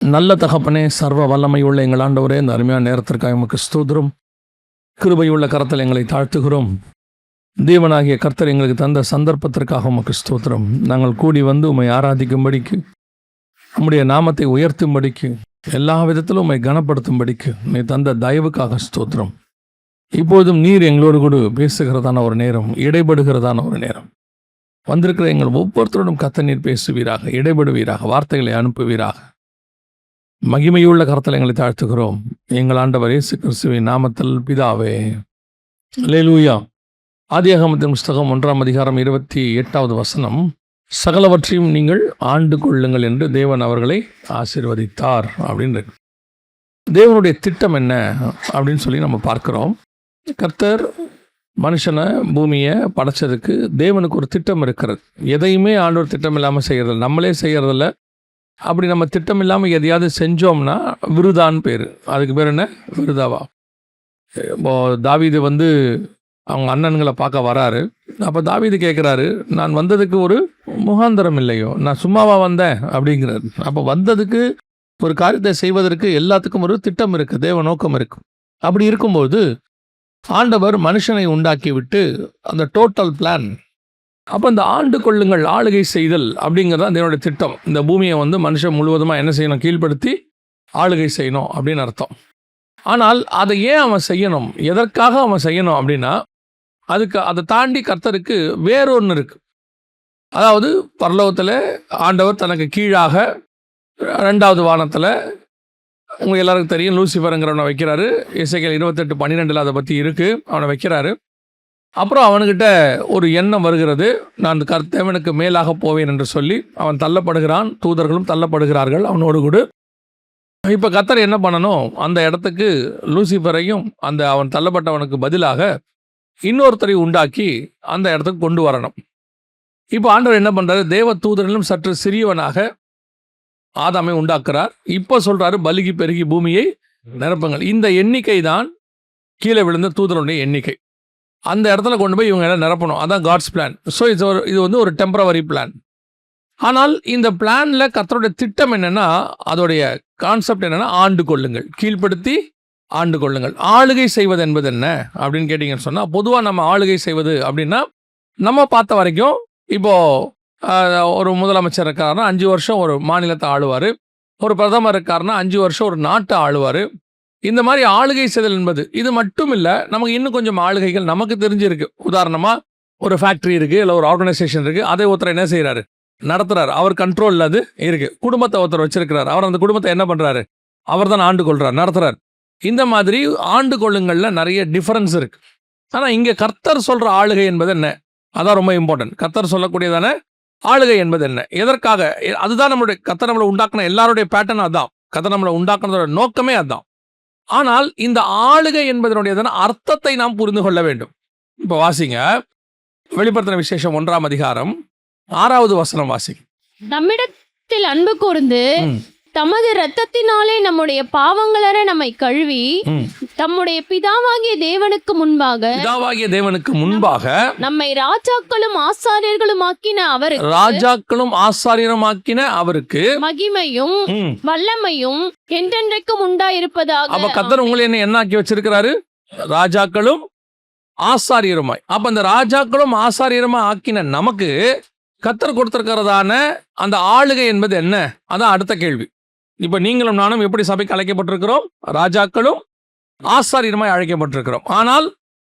நல்ல தகப்பனே, சர்வ வல்லமையுள்ள எங்கள் ஆண்டவரே, இந்த அருமையான நேரத்திற்காக உமக்கு ஸ்தோத்திரம். கிருபையுள்ள கரத்தில் எங்களை தாழ்த்துகிறோம். தேவனாகிய கர்த்தர் எங்களுக்கு தந்த சந்தர்ப்பத்திற்காக உமக்கு ஸ்தோத்திரம். நாங்கள் கூடி வந்து உம்மை ஆராதிக்கும்படிக்கு, உம்முடைய நாமத்தை உயர்த்தும்படிக்கு, எல்லா விதத்திலும் உம்மை கனப்படுத்தும்படிக்கு நீ தந்த தயவுக்காக ஸ்தோத்திரம். இப்போதும் நீர் எங்களோடு கூட பேசுகிறதான ஒரு நேரம், இடைபடுகிறதான ஒரு நேரம். வந்திருக்கிற எங்கள் ஒவ்வொருத்தரோடும் கர்த்தர் நீர் பேசுவீராக, இடைபடுவீராக, வார்த்தைகளை அனுப்புவீராக. மகிமையுள்ள கரத்தில் எங்களை தாழ்த்துகிறோம் எங்கள் ஆண்டவர் இயேசு கிறிஸ்துவின் நாமத்தில் பிதாவே. அல்லேலூயா. ஆதியாகமத்தின் புஸ்தகம் 1ஆம் அதிகாரம் 28வது வசனம், சகலவற்றையும் நீங்கள் ஆண்டு கொள்ளுங்கள் என்று தேவன் அவர்களை ஆசீர்வதித்தார் அப்படின்னு. தேவனுடைய திட்டம் என்ன அப்படின்னு சொல்லி நம்ம பார்க்கிறோம். கர்த்தர் மனுஷனை, பூமியை படைச்சதுக்கு தேவனுக்கு ஒரு திட்டம் இருக்கிறது. எதையுமே ஆண்டவர் திட்டம் இல்லாமல் செய்யறதில்ல, நம்மளே செய்யறதில்ல. அப்படி நம்ம திட்டம் இல்லாமல் எதையாவது செஞ்சோம்னா விருதான்னு பேர். அதுக்கு பேர் என்ன? விருதாவா. இப்போது தாவீது அவங்க அண்ணன்களை பார்க்க வராரு. அப்போ தாவீது கேட்குறாரு, நான் வந்ததுக்கு ஒரு முகாந்தரம் இல்லையோ, நான் சும்மாவா வந்தேன் அப்படிங்கிறாரு. அப்போ வந்ததுக்கு, ஒரு காரியத்தை செய்வதற்கு எல்லாத்துக்கும் ஒரு திட்டம் இருக்குது, தேவ நோக்கம் இருக்குது. அப்படி இருக்கும்போது ஆண்டவர் மனுஷனை உண்டாக்கி விட்டு அந்த டோட்டல் பிளான். அப்போ இந்த ஆண்டு கொள்ளுங்கள், ஆளுகை செய்தல் அப்படிங்கிறது தான் தேவனுடைய திட்டம். இந்த பூமியை மனுஷன் முழுவதுமாக என்ன செய்யணும்? கீழ்ப்படுத்தி ஆளுகை செய்யணும் அப்படின்னு அர்த்தம். ஆனால் அதை ஏன் அவன் செய்யணும், எதற்காக அவன் செய்யணும் அப்படின்னா, அதை தாண்டி கர்த்தருக்கு வேறொன்று இருக்குது. அதாவது பரலோகத்தில் ஆண்டவர் தனக்கு கீழாக 2வது வானத்தில், உங்கள் எல்லாருக்கும் தெரியும், லூசிஃபருங்கிறவனை வைக்கிறாரு. எசேக்கியேல் 28:12 அதை பற்றி இருக்குது, அவனை வைக்கிறாரு. அப்புறம் அவனுக்கிட்ட ஒரு எண்ணம் வருகிறது, நான் தேவனுக்கு மேலாக போவேன் என்று சொல்லி அவன் தள்ளப்படுகிறான். தூதர்களும் தள்ளப்படுகிறார்கள் அவனோடு கூட. இப்போ கர்த்தர் என்ன பண்ணணும்? அந்த இடத்துக்கு லூசிஃபரையும் அவன் தள்ளப்பட்டவனுக்கு பதிலாக இன்னொருத்தரை உண்டாக்கி அந்த இடத்துக்கு கொண்டு வரணும். இப்போ ஆண்டவர் என்ன பண்ணுறாரு? தேவ தூதர்களும் சற்று சிறியவனாக ஆதாமை உண்டாக்குறார். இப்போ சொல்கிறாரு, பலுகி பெருகி பூமியை நிரப்புங்கள். இந்த எண்ணிக்கை தான் கீழே விழுந்த தூதருடைய எண்ணிக்கை. அந்த இடத்துல கொண்டு போய் இவங்க எல்லாம் நிரப்பணும். அதான் காட்ஸ் பிளான். ஸோ இது ஒரு டெம்பரவரி பிளான். ஆனால் இந்த பிளானில் கர்த்தருடைய திட்டம் என்னென்னா, அதோடைய கான்செப்ட் என்னென்னா, ஆண்டு கொள்ளுங்கள், கீழ்ப்படுத்தி ஆண்டு கொள்ளுங்கள். ஆளுகை செய்வது என்பது என்ன அப்படின்னு கேட்டிங்கன்னு சொன்னால், பொதுவாக நம்ம ஆளுகை செய்வது அப்படின்னா, நம்ம பார்த்த வரைக்கும் இப்போது ஒரு முதலமைச்சர் இருக்காருன்னா 5 வருஷம் ஒரு மாநிலத்தை ஆளுவார். ஒரு பிரதமர் இருக்காருன்னா 5 வருஷம் ஒரு நாட்டை ஆளுவார். இந்த மாதிரி ஆளுகை செய்தல் என்பது இது மட்டும் இல்லை, நமக்கு இன்னும் கொஞ்சம் ஆளுகைகள் நமக்கு தெரிஞ்சிருக்கு. உதாரணமாக, ஒரு ஃபேக்ட்ரி இருக்குது, இல்லை ஒரு ஆர்கனைசேஷன் இருக்குது, அதை ஒருத்தர் என்ன செய்கிறாரு? நடத்துகிறார். அவர் கண்ட்ரோலில் அது இருக்குது. குடும்பத்தை ஒருத்தர் வச்சிருக்கிறார், அவர் அந்த குடும்பத்தை என்ன பண்ணுறாரு? அவர் தான் ஆண்டு கொள்கிறார், நடத்துகிறார். இந்த மாதிரி ஆண்டு கொள்ளுங்களில் நிறைய டிஃபரன்ஸ் இருக்குது. ஆனால் இங்கே கர்த்தர் சொல்கிற ஆளுகை என்பது என்ன? அதான் ரொம்ப இம்பார்ட்டன்ட். கர்த்தர் சொல்லக்கூடியதான ஆளுகை என்பது என்ன, எதற்காக? அதுதான் கர்த்தர் நம்மளை உண்டாக்குன எல்லாருடைய பேட்டர்ன் அதுதான். கர்த்தர் நம்மளை உண்டாக்குனதோட நோக்கமே அதுதான். ஆனால் இந்த ஆளுகை என்பதனுடைய அர்த்தத்தை நாம் புரிந்து கொள்ள வேண்டும். இப்போ வாசிங்க, வெளிப்படுத்தின விசேஷம் 1ஆம் அதிகாரம் 6வது வசனம் வாசிங்க. நம்மிடத்தில் அன்பு கூர்ந்து தமது இரத்தத்தினாலே நம்முடைய பாவங்களற நம்மை கழுவி தம்முடைய பிதாவாகிய தேவனுக்கு முன்பாக நம்மை ராஜாக்களும் ஆசாரியருமாக்கின அவருக்கு மகிமையும் வல்லமையும் என்றென்றைக்கும் உண்டாயிருப்பதாக. அப்ப கர்த்தர் உங்களை என்ன ஆக்கி வச்சிருக்கிறாரு? ராஜாக்களும் ஆசாரியருமாய். அப்ப அந்த ராஜாக்களும் ஆசாரியருமா ஆக்கின நமக்கு கர்த்தர் கொடுத்திருக்கிறதான அந்த ஆளுகை என்பது என்ன? அதான் அடுத்த கேள்வி. இப்ப நீங்களும் நானும் எப்படி சபைக்கு அழைக்கப்பட்டிருக்கிறோம்? ராஜாக்களும் ஆசாரியருமாய் அழைக்கப்பட்டிருக்கிறோம். ஆனால்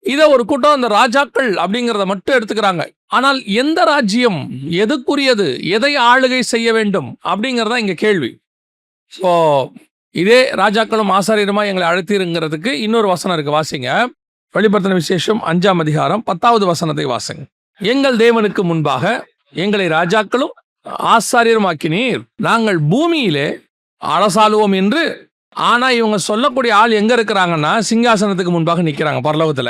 இதை ஒரு கூட்டம் அந்த ராஜாக்கள் அப்படிங்கிறத மட்டும் எடுத்துக்கிறாங்க. ஆனால் எந்த ராஜ்யம், எதுக்குரியது, எதை ஆளுகை செய்ய வேண்டும் அப்படிங்கிறதா இங்க கேள்வி. ஸோ இதே ராஜாக்களும் ஆசாரியருமாய் எங்களை அழைத்தீருங்கிறதுக்கு இன்னொரு வசனம் இருக்கு, வாசிங்க. வெளிப்படுத்தின விசேஷம் 5ஆம் அதிகாரம் 10வது வசனத்தை வாசிங்க. எங்கள் தேவனுக்கு முன்பாக எங்களை ராஜாக்களும் ஆசாரியருமாக்கினீர், நாங்கள் பூமியிலே அரசாளுவோம் என்று. ஆனா இவங்க சொல்லக்கூடிய ஆள் எங்க இருக்கிறாங்கன்னா, சிங்காசனத்துக்கு முன்பாக நிற்கிறாங்க பரலோகத்துல.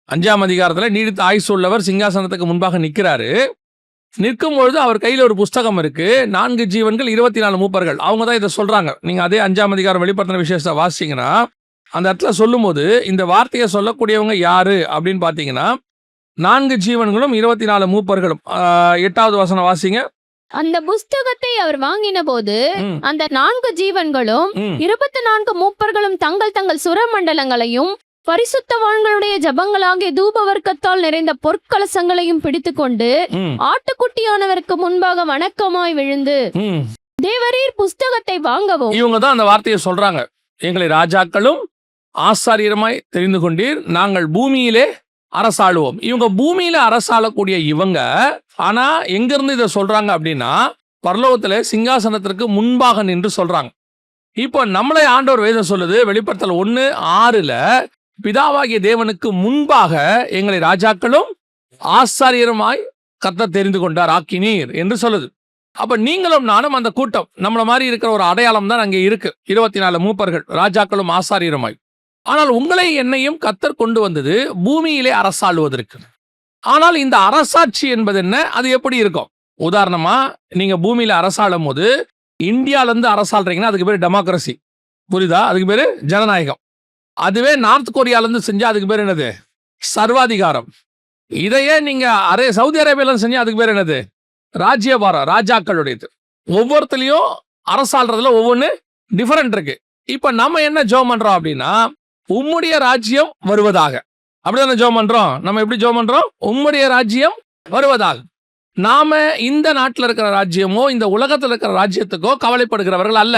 5ஆம் அதிகாரத்துல நீடித்த ஆயுசு உள்ளவர் சிங்காசனத்துக்கு முன்பாக நிற்கிறாரு. நிற்கும் பொழுது அவர் கையில் ஒரு புஸ்தகம் இருக்கு, 4 ஜீவன்கள், 24 மூப்பர்கள். அவங்க தான் இதை சொல்றாங்க. நீங்க அதே 5ஆம் அதிகாரம் வெளிப்படுத்தின விசேஷத்தை வாசிங்கன்னா, அந்த இடத்துல சொல்லும் போது இந்த வார்த்தையை சொல்லக்கூடியவங்க யாரு அப்படின்னு பாத்தீங்கன்னா, 4 ஜீவன்களும் 24 மூப்பர்களும். 8வது வசனம் வாசிங்க. அந்த புஸ்தகத்தை அவர் வாங்கின போது ம், அந்த 4 ஜீவன்களும் ம், 24 மூப்பர்களும் தங்கள் தங்கள் சுரமண்டலங்களையும் பரிசுத்தவான்களுடைய ஜபங்களாகிய தூப வர்க்கத்தால் நிறைந்த பொற்கலசங்களையும் பிடித்துக்கொண்டு ம், ஆட்டுக்குட்டியானவருக்கு முன்பாக வணக்கமாய் விழுந்து, ம். தேவரீர் புஸ்தகத்தை வாங்கவும் இவங்க தான் அந்த வார்த்தையை சொல்றாங்க. எங்களை ராஜாக்களும் ஆசாரியருமாய் தெரிந்து கொண்டீர், நாங்கள் பூமியிலே அரசாளுவோம். இவங்க பூமியில அரசாளக்கூடிய இவங்க, ஆனா எங்க இருந்து இதை சொல்றாங்க அப்படின்னா, பரலோகத்துல சிங்காசனத்திற்கு முன்பாக நின்று சொல்றாங்க. இப்போ நம்மளை ஆண்டவர் வேதம் சொல்லுது, வெளிப்படுத்தல் 1:6 பிதாவாகிய தேவனுக்கு முன்பாக எங்களை ராஜாக்களும் ஆசாரியருமாய் கர்த்தர் தெரிந்து கொண்டார், ஆக்கினீர் என்று சொல்லுது. அப்ப நீங்களும் நானும் அந்த கூட்டம், நம்மள மாதிரி இருக்கிற ஒரு அடையாளம் தான் அங்கே இருக்கு. 24 மூப்பர்கள் ராஜாக்களும் ஆசாரியருமாய். ஆனால் உங்களை என்னையும் கர்த்தர் கொண்டு வந்தது பூமியிலே அரசாளுவதற்கு. ஆனால் இந்த அரசாட்சி என்பது என்ன, அது எப்படி இருக்கும்? உதாரணமா, நீங்க பூமியில அரசாளும் போது இந்தியால இருந்து அரசாள்றீங்கன்னா அதுக்கு பேரு டெமோக்ரஸி, புரியுதா? அதுக்கு பேரு ஜனநாயகம். அதுவே நார்த் கொரியால இருந்து செஞ்சா அதுக்கு பேர் என்னது? சர்வாதிகாரம். இதையே நீங்க சவுதி அரேபியால செஞ்சா அதுக்கு பேர் என்னது? ராஜ்யபாரம், ராஜாக்களுடையது. ஒவ்வொருத்தலையும் அரசாள்றதுல ஒவ்வொன்று டிஃபரெண்ட் இருக்கு. இப்ப நம்ம என்ன ஜெபம் பண்றோம் அப்படின்னா, உம்முடைய ராஜ்யம் வருவதாக. அப்படிதானே ஜெபம் பண்றோம். நம்ம எப்படி ஜெபம் பண்றோம்? உம்முடைய ராஜ்யம் வருவதாக. நாம இந்த நாட்டில் இருக்கிற ராஜ்யமோ இந்த உலகத்தில் இருக்கிற ராஜ்யத்துக்கோ கவலைப்படுகிறவர்கள் அல்ல.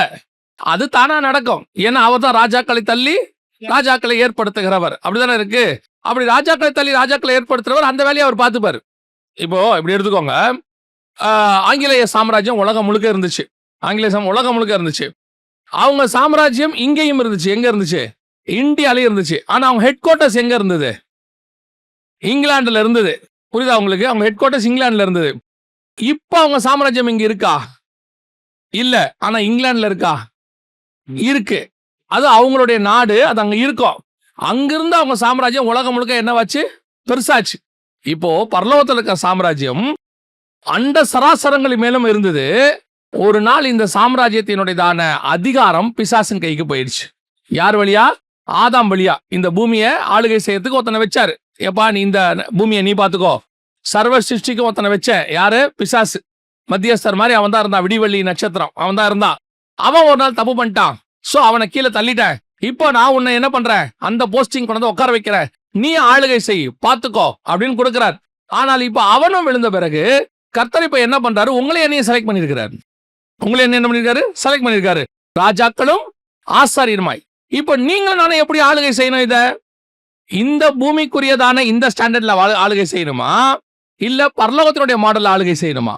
அது தானா நடக்கும். ஏன்னா அவர் தான் ராஜாக்களை தள்ளி ராஜாக்களை ஏற்படுத்துகிறவர். அப்படிதானே இருக்கு. அப்படி ராஜாக்களை தள்ளி ராஜாக்களை ஏற்படுத்துறவர் அந்த வேலையை அவர் பார்த்துப்பாரு. இப்போ இப்படி எடுத்துக்கோங்க, ஆங்கிலேய சாம்ராஜ்யம் உலகம் முழுக்க இருந்துச்சு. உலகம் முழுக்க இருந்துச்சு. அவங்க சாம்ராஜ்யம் இங்கேயும் இருந்துச்சு. எங்க இருந்துச்சு? இந்தியாலயும் இருந்துச்சு. ஆனா அவங்க ஹெட் குவார்ட்டர்ஸ் எங்க இருந்தது? இங்கிலாந்துல இருந்தது. புரியுதா உங்களுக்கு? அவங்க ஹெட் குவார்ட்டர்ஸ் இங்கிலாந்துல இருந்தது. இப்ப அவங்க சாம்ராஜ்யம் இங்க இருக்கா? இல்ல. ஆனா இங்கிலாந்துல இருக்கா? இருக்கு. அது அவங்களுடைய நாடு, அது அங்க இருக்கும். அங்கிருந்து அவங்க சாம்ராஜ்யம் உலகம் முழுக்க என்னவாச்சு? பெருசாச்சு. இப்போ பரலோகத்தில் இருக்கிற சாம்ராஜ்யம் அண்ட சராசரங்கள் மேலும் இருந்தது. ஒரு நாள் இந்த சாம்ராஜ்யத்தினுடையதான அதிகாரம் பிசாசின் கைக்கு போயிடுச்சு. யார் வழியா? ஆதாம் வழியா. இந்த பூமியை ஆளுகை செய்யறதுக்கு ஒருத்தனை வச்சாரு. எப்பா, நீ இந்த பூமியை நீ பாத்துக்கோ. சர்வ சிருஷ்டிக்கு ஒருத்தனை வச்ச. யாரு? பிசாசு. மத்தியஸ்தர் மாதிரி அவன் தான் இருந்தான். விடிவெள்ளி நட்சத்திரம் அவன் தான் இருந்தான். அவன் ஒரு நாள் தப்பு பண்ணிட்டான். சோ அவனை கீழே தள்ளிட்டேன். இப்போ நான் உன்னை என்ன பண்றேன்? அந்த போஸ்டிங் கொண்டு உட்கார வைக்கிறேன். நீ ஆளுகை செய், பாத்துக்கோ அப்படின்னு கொடுக்கிறார். ஆனால் இப்ப அவனும் விழுந்த பிறகு கர்த்தர் இப்ப என்ன பண்றாரு? உங்களை என்னையும் செலக்ட் பண்ணிருக்கிறாரு. உங்களை என்ன பண்ணிருக்காரு? செலக்ட் பண்ணிருக்காரு. ராஜாக்களும் ஆசாரியருமாய். இப்ப நீங்களும் நானும் எப்படி ஆளுகை செய்யணும்? இத இந்த பூமிக்குரியதான இந்த ஸ்டாண்டர்ட்ல ஆளுகை செய்யணுமா, இல்ல பரலோகத்தினுடைய மாடல் ஆளுகை செய்யணுமா?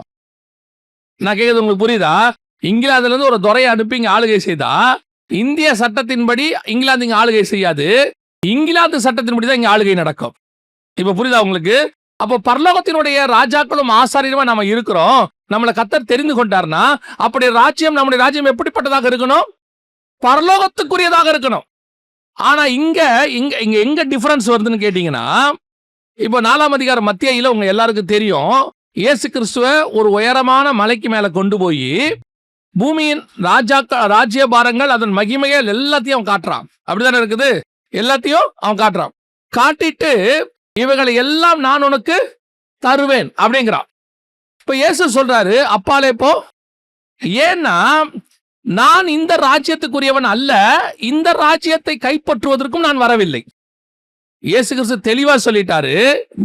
நான் கேக்குறது உங்களுக்கு புரியுதா? இங்கிலாந்துல இருந்து ஒரு துறையை அனுப்பி இங்க ஆளுகை செய்தா, இந்திய சட்டத்தின்படி இங்கிலாந்து இங்க ஆளுகை செய்யாது. இங்கிலாந்து சட்டத்தின்படி தான் இங்க ஆளுகை நடக்கும். இப்ப புரியுதா உங்களுக்கு? அப்போ பரலோகத்தினுடைய ராஜாக்களும் ஆசாரியருமா நாம இருக்கிறோம். நம்மளை கர்த்தர் தெரிந்து கொண்டார்னா, அப்படி ராஜ்யம், நம்முடைய ராஜ்யம் எப்படிப்பட்டதாக இருக்கணும்? பரலோகத்துக்குரியதாக இருக்கணும். ஆனா இங்க எங்க டிஃபரன்ஸ் வருதுன்னு கேட்டீங்கன்னா, இப்போ 4ஆம் அதிகாரம் மத்தேயுல உங்க எல்லாருக்கும் தெரியும், இயேசு கிறிஸ்துவ ஒரு உயரமான மலைக்கு மேல கொண்டு போய் பூமியின் ராஜ்யபாரங்கள், அதன் மகிமைகள் எல்லாத்தையும் அவன் காட்டுறான். அப்படிதானே இருக்குது? எல்லாத்தையும் அவன் காட்டுறான். காட்டிட்டு இவைகளை எல்லாம் நான் உனக்கு தருவேன் அப்படிங்கிறான். இப்ப இயேசு சொல்றாரு, அப்பாலே போ. ஏன்னா நான் இந்த ராஜ்யத்துக்குரியவன் அல்ல, இந்த ராஜ்யத்தை கைப்பற்றுவதற்கும் நான் வரவில்லை. இயேசு கிறிஸ்து தெளிவா சொல்லிட்டாரு,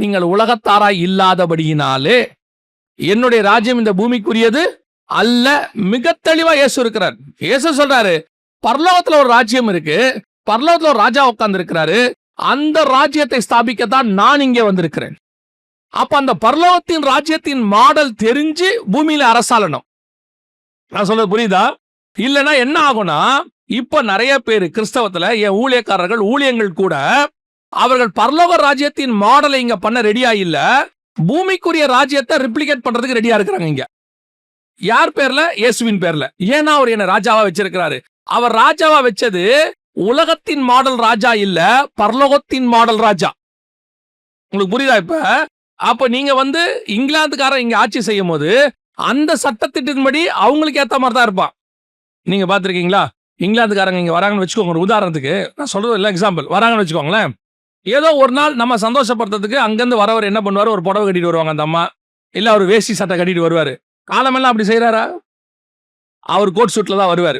நீங்கள் உலகத்தாராய் இல்லாதபடியினாலே என்னுடைய ராஜ்யம் இந்த பூமிக்குரியது அல்ல. மிக தெளிவா இயேசு இருக்கிறார். இயேசு சொல்றாரு, பரலோகத்துல ஒரு ராஜ்யம் இருக்கு, பரலோகத்துல ஒரு ராஜா உட்கார்ந்து இருக்கிறாரு, அந்த ராஜ்யத்தை ஸ்தாபிக்கத்தான் நான் இங்கே வந்திருக்கிறேன். அப்ப அந்த பரலோகத்தின் ராஜ்யத்தின் மாடல் தெரிஞ்சு பூமியில அரசாளணும். நான் சொல்றது புரியுதா? இல்லைன்னா என்ன ஆகும்னா, இப்ப நிறைய பேர் கிறிஸ்தவத்துல என் ஊழியக்காரர்கள் ஊழியங்கள் கூட அவர்கள் பரலோக ராஜ்யத்தின் மாடலை இங்க பண்ண ரெடியா இல்ல, பூமிக்குரிய ராஜ்யத்தை ரிப்ளிகேட் பண்றதுக்கு ரெடியா இருக்கிறாங்க. இங்க யார் பேர்ல? இயேசுவின் பேர்ல. ஏன்னா அவர் என்ன ராஜாவா வச்சிருக்கிறாரு. அவர் ராஜாவா வச்சது உலகத்தின் மாடல் ராஜா இல்ல, பரலோகத்தின் மாடல் ராஜா. உங்களுக்கு புரியுதா? இப்ப அப்ப நீங்க இங்கிலாந்துக்காரன் இங்க ஆட்சி செய்யும் போது அந்த சட்டத்திட்டத்தின்படி அவங்களுக்கு ஏத்த மாதிரி தான் இருப்பான். நீங்க பாத்திருக்கீங்களா? இங்கிலாந்துக்காரங்க இங்க வராங்கன்னு வச்சுக்கோங்க, ஒரு உதாரணத்துக்கு நான் சொல்றது இல்ல, எக்ஸாம்பிள் வராங்கன்னு வச்சுக்கோங்களேன். ஏதோ ஒரு நாள் நம்ம சந்தோஷப்படுறதுக்கு அங்கிருந்து வரவர் என்ன பண்ணுவாரு? ஒரு புடவை கட்டிட்டு வருவாங்க அந்த அம்மா, இல்ல ஒரு வேஷ்டி சட்டை கட்டிட்டு வருவாரு. காலமெல்லாம் அப்படி செய்கிறாரா? அவர் கோட் சூட்டில் தான் வருவார்.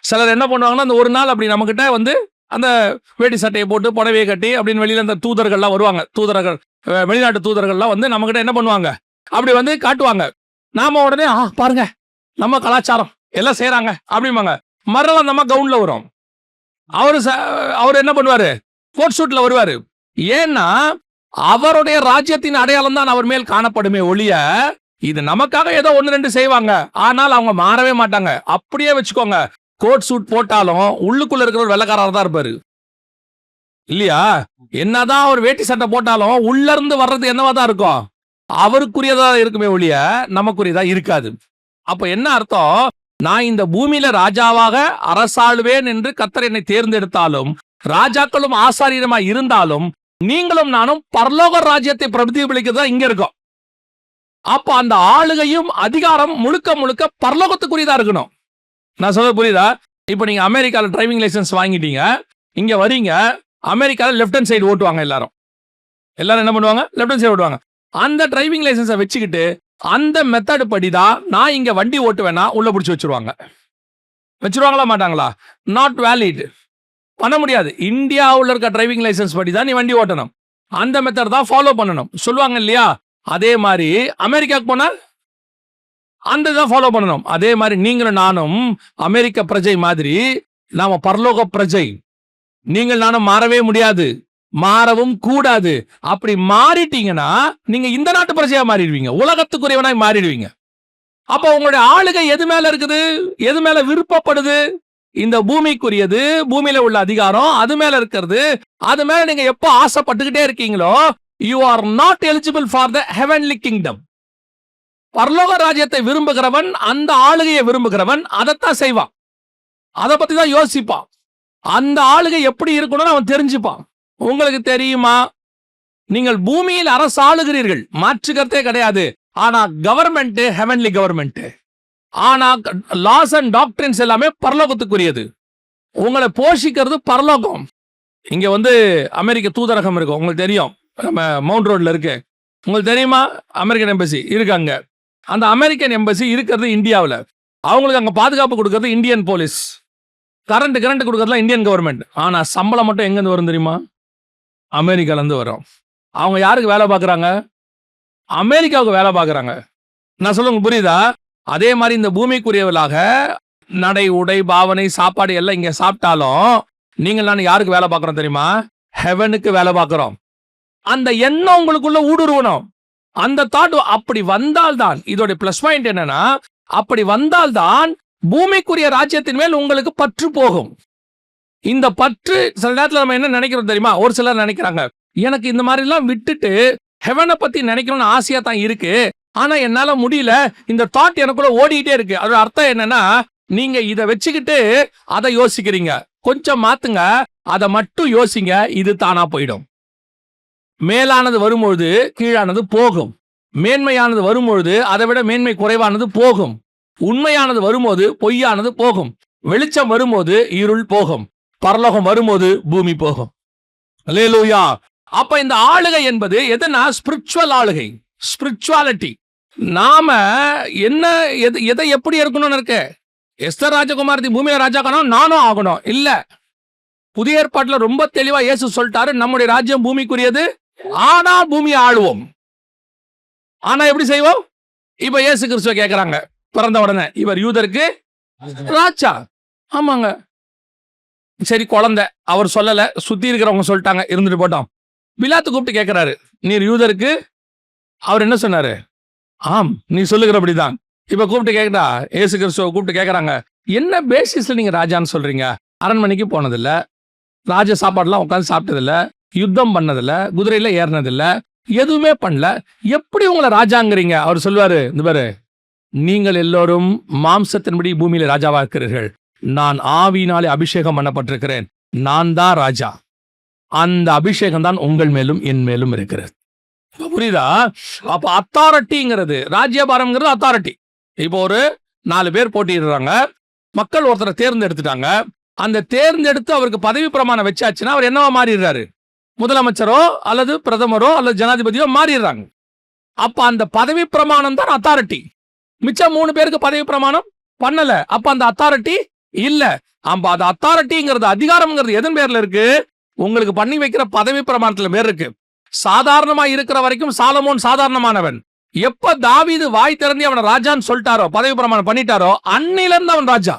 சிலர் என்ன பண்ணுவாங்கன்னா, அந்த ஒரு நாள் அப்படி நம்மக்கிட்ட வந்து அந்த வேட்டி சட்டையை போட்டு புடவையை கட்டி அப்படின்னு வெளியில் அந்த தூதர்கள்லாம் வருவாங்க. தூதர்கள், வெளிநாட்டு தூதர்கள்லாம் வந்து நம்மக்கிட்ட என்ன பண்ணுவாங்க, அப்படி வந்து காட்டுவாங்க. நாம உடனே பாருங்க நம்ம கலாச்சாரம் எல்லாம் செய்கிறாங்க அப்படிம்பாங்க. மறுநாள் அந்த அம்மா கவுனில் வரும். அவர் என்ன பண்ணுவார், கோட் சூட்டில் வருவார். ஏன்னா அவருடைய ராஜ்யத்தின் அடையாளம் தான் அவர் மேல் காணப்படுமே ஒழிய, இது நமக்காக ஏதோ 1-2 செய்வாங்க, ஆனால் அவங்க மாறவே மாட்டாங்க. அப்படியே வச்சுக்கோங்க, கோட் சூட் போட்டாலும் உள்ளுக்குள்ள இருக்கிற ஒரு வெள்ளக்காரர் தான் இருப்பாரு இல்லையா? என்னதான் அவர் வேட்டி சட்டை போட்டாலும் உள்ள இருந்து வர்றது என்னவா தான் இருக்கும், அவருக்குரியதா இருக்குமே ஒழிய நமக்குரியதா இருக்காது. அப்ப என்ன அர்த்தம், நான் இந்த பூமியில ராஜாவாக அரசாளுவேன் என்று கர்த்தர் என்னை தேர்ந்தெடுத்தாலும், ராஜாக்களும் ஆசாரியருமா இருந்தாலும், நீங்களும் நானும் பரலோக ராஜ்யத்தை பிரதிபலிக்கிறது தான் இங்க இருக்கும். அப்ப அந்த ஆளுகையும் அதிகாரம் முழுக்க முழுக்க பரலோகத்துக்குரியதா இருக்கணும். நான் சொல்ல புரியுதா? இப்ப நீங்க அமெரிக்கால டிரைவிங் லைசன்ஸ் வாங்கிட்டீங்க, இங்க வரீங்க, அமெரிக்கால லெஃப்ட் ஹேண்ட் சைடு ஓட்டுவாங்க எல்லாரும் என்ன பண்ணுவாங்க, லெஃப்ட் ஹேண்ட் சைடு ஓட்டுவாங்க. அந்த டிரைவிங் லைசன்ஸை வச்சுக்கிட்டு அந்த மெத்தட் படிதான் நான் இங்க வண்டி ஓட்டுவேன்னா உள்ள பிடிச்சி வச்சிருவாங்களா மாட்டாங்களா? நாட் வேலிட், பண்ண முடியாது. இந்தியாவில் இருக்க டிரைவிங் லைசன்ஸ் படி தான் நீ வண்டி ஓட்டணும், அந்த மெத்தட் தான் ஃபாலோ பண்ணணும் சொல்லுவாங்க இல்லையா? அதே மாதிரி அமெரிக்காவுக்கு போனா அந்த தான் ஃபாலோ பண்ணணும். அதே மாதிரி நீங்களும் நானும் அமெரிக்க பிரஜை மாதிரி நாம பரலோக பிரஜை. நீங்கள் நானும் மாறவே முடியாது, மாறவும் கூடாது. அப்படி மாறிட்டீங்கன்னா நீங்க இந்த நாட்டு பிரஜையா மாறிடுவீங்க, உலகத்துக்குரியவனாய் மாறிடுவீங்க. அப்ப உங்களுடைய ஆளுகை எது மேல இருக்குது, எது மேல விருப்பப்படுது? இந்த பூமிக்குரியது, பூமியில உள்ள அதிகாரம் அது மேல இருக்கிறது. அது மேல நீங்க எப்போ ஆசைப்பட்டுக்கிட்டே இருக்கீங்களோ, you are not eligible for the heavenly kingdom. பரலோக ராஜ்யத்தை விரும்புகிறவன், அந்த ஆளுகையை விரும்புகிறவன் அதைத்தான் செய்வான், அதை பத்தி தான் யோசிப்பான். அந்த ஆளுகை எப்படி இருக்கணும்னு அவன் தெரிஞ்சுப்பான். உங்களுக்கு தெரியுமா, நீங்கள் பூமியில் அரசாளுகிறீர்கள், மாற்றுக்கிறதே கிடையாது. ஆனா கவர்மெண்ட் ஹெவன்லி கவர்மெண்ட். ஆனா லாஸ் அண்ட் டாக்டரின்ஸ் எல்லாமே பரலோகத்துக்குரியது. உங்களை போஷிக்கிறது பரலோகம். இங்க வந்து அமெரிக்க தூதரகம் இருக்கும், உங்களுக்கு தெரியும், நம்ம மவுண்ட் ரோட்ல இருக்கு. உங்களுக்கு தெரியுமா, அமெரிக்கன் எம்பசி இருக்காங்க. அந்த அமெரிக்கன் எம்பசி இருக்கிறது இந்தியாவில். அவங்களுக்கு அங்கே பாதுகாப்பு கொடுக்கறது இந்தியன் போலீஸ், கரண்ட் கொடுக்கறதுலாம் இந்தியன் கவர்மெண்ட். ஆனால் சம்பளம் மட்டும் எங்கேருந்து வரும் தெரியுமா? அமெரிக்காலேருந்து வரும். அவங்க யாருக்கு வேலை பார்க்குறாங்க? அமெரிக்காவுக்கு வேலை பார்க்குறாங்க. நான் சொல்லுங்க புரியுதா? அதே மாதிரி இந்த பூமிக்குரியவர்களாக நடை, உடை, பாவனை, சாப்பாடு எல்லாம் இங்கே சாப்பிட்டாலும் நீங்கள் நான் யாருக்கு வேலை பார்க்குறோம் தெரியுமா? ஹெவனுக்கு வேலை பார்க்குறோம். அந்த எண்ணம் உங்களுக்குள்ள ஊடுருவணும். அந்த தாட் அப்படி வந்தால்தான், இதோட பிளஸ் பாயிண்ட் என்னன்னா, அப்படி வந்தால்தான் பூமிக்குரிய ராஜ்யத்தின் மேல் உங்களுக்கு பற்று போகும். இந்த பற்று சில நேரத்தில் நம்ம என்ன நினைக்கிறோம் தெரியுமா? ஒரு சிலர் நினைக்கிறாங்க, எனக்கு இந்த மாதிரி எல்லாம் விட்டுட்டு ஹெவனை பத்தி நினைக்கணும்னு ஆசையா தான் இருக்கு, ஆனா என்னால முடியல, இந்த தாட் எனக்குள்ள ஓடிக்கிட்டே இருக்கு. அதோட அர்த்தம் என்னன்னா, நீங்க இதை வச்சுக்கிட்டு அதை யோசிக்கிறீங்க. கொஞ்சம் மாத்துங்க, அதை மட்டும் யோசிங்க, இது தானா போயிடும். மேலானது வரும்பொழுது கீழானது போகும், மேன்மையானது வரும்பொழுது அதை விட மேன்மை குறைவானது போகும், உண்மையானது வரும்போது பொய்யானது போகும், வெளிச்சம் வரும்போது இருள் போகும், பரலோகம் வரும்போது பூமி போகும். அல்லேலூயா. அப்ப இந்த ஆளுகை என்பது எதுனா ஸ்பிரிச்சுவல் ஆளுகை, ஸ்பிரிச்சுவாலிட்டி. நாம என்ன எதை எப்படி இருக்கணும்னு இருக்கு? எஸ்தர் ராஜகுமாரத்தி பூமியில ராஜாக்கணும், நானும் ஆகணும் இல்ல. புதிய ஏற்பாட்டுல ரொம்ப தெளிவா இயேசு சொல்லிட்டாரு, நம்முடைய ராஜ்யம் பூமிக்குரியது, ஆனா பூமியை ஆளுவோம். ஆனா எப்படி செய்வோம்? இப்ப இயேசு கிறிஸ்துவ கேட்கிறாங்க பிறந்த உடனே, இவர் யூதருக்கு ராஜா. ஆமாங்க, சரி குழந்தை, அவர் சொல்லல, சுத்தி இருக்கிறவங்க சொல்லிட்டாங்க, இருந்துட்டு போட்டோம். பிலாத்து கூப்பிட்டு கேட்கிறாரு, நீர் யூதருக்கு? அவர் என்ன சொன்னாரு? ஆம், நீ சொல்லுகிறபடிதான். இப்ப கூப்பிட்டு கேட்டா, இயேசு கிறிஸ்துவ கூப்பிட்டு கேட்கறாங்க, என்ன பேசிஸ்ல நீங்க ராஜான்னு சொல்றீங்க? அரண்மனைக்கு போனதில்ல, ராஜ சாப்பாடுலாம் உட்காந்து சாப்பிட்டதில்ல, யுத்தம் பண்ணதில்ல, குதிரையில ஏறினதில்ல, எதுவுமே பண்ணல, எப்படி உங்களை ராஜாங்கிறீங்க? அவர் சொல்லுவாரு, இந்த பாரு, நீங்கள் எல்லோரும் மாம்சத்தின்படி பூமியில ராஜாவா இருக்கிறீர்கள், நான் ஆவியினாலே அபிஷேகம் பண்ணப்பட்டிருக்கிறேன், நான் தான் ராஜா. அந்த அபிஷேகம் தான் உங்கள் மேலும் என் மேலும் இருக்கிறது. புரியுதா? அப்ப அத்தாரிட்டிங்கிறது, ராஜ்யபாரம்ங்கிறது அத்தாரிட்டி. இப்போ ஒரு 4 பேர் போட்டிடுறாங்க, மக்கள் ஒருத்தரை தேர்ந்தெடுத்துட்டாங்க. அந்த தேர்ந்தெடுத்து அவருக்கு பதவி பிரமாணம் வச்சாச்சுன்னா அவர் என்னவா மாறிடுறாரு? முதலமைச்சரோ அல்லது பிரதமரோ அல்லது ஜனாதிபதியோ மாறிடுறாங்க. அப்ப அந்த பதவி பிரமாணம் தான் அத்தாரிட்டி. மிச்சம் 3 பேருக்கு பதவி பிரமாணம் பண்ணல. அப்ப அந்த அத்தாரிட்டி இல்ல. அப்ப அந்த அத்தாரிட்டிங்கிறது, அதிகாரம்ங்கிறது எதன் பேர்ல இருக்கு? உங்களுக்கு பண்ணி வைக்கிற பதவி பிரமாணத்துல பேர் இருக்கு. சாதாரணமா இருக்கிற வரைக்கும் சாலமோன் சாதாரணமானவன். எப்ப தாவீது வாய் திறந்து அவனை ராஜான்னு சொல்லிட்டாரோ, பதவி பிரமாணம் பண்ணிட்டாரோ, அன்னில இருந்து அவன் ராஜா.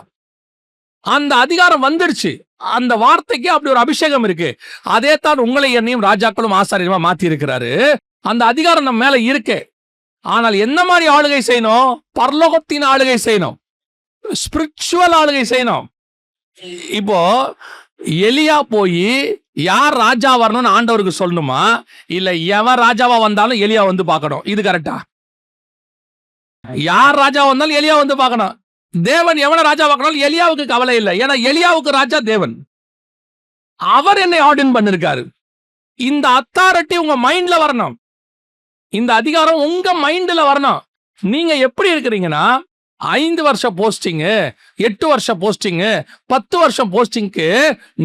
அந்த அதிகாரம் வந்துடுச்சு. அந்த வார்த்தைக்கு அப்படி ஒரு அபிஷேகம் இருக்கு. அதே தான் உங்களை என்னையும் ராஜாக்களும் ஆசாரியமா மாத்தி இருக்கிறாரு. அந்த அதிகாரம் நம்ம மேல இருக்கு. ஆனால் என்ன மாதிரி ஆளுகை செய்யணும்? பரலோகத்தின் ஆளுகை செய்யணும், ஸ்பிரிச்சுவல் ஆளுகை செய்யணும். இப்போ எலியா போய் யார் ராஜா வரணும்னு ஆண்டவருக்கு சொல்லணுமா, இல்ல எவன் ராஜாவா வந்தாலும் எலியா வந்து பார்க்கணும்? இது கரெக்டா? யார் ராஜா வந்தாலும் எலியா வந்து பார்க்கணும். தேவன் எவன ராஜா பார்க்கணும், எலியாவுக்கு கவலை இல்லை. ஏன்னா எலியாவுக்கு ராஜா தேவன். அவர் என்னை ஆர்டின் பண்ணிருக்காரு. இந்த அத்தாரிட்டி உங்க மைண்ட்ல வரணும். இந்த அதிகாரம் உங்க மைண்ட்ல வரணும். நீங்க எப்படி இருக்கிறீங்கன்னா, 5 வருஷம் போஸ்டிங், 8 வருஷம் போஸ்டிங், 10 வருஷம் போஸ்டிங்க்கு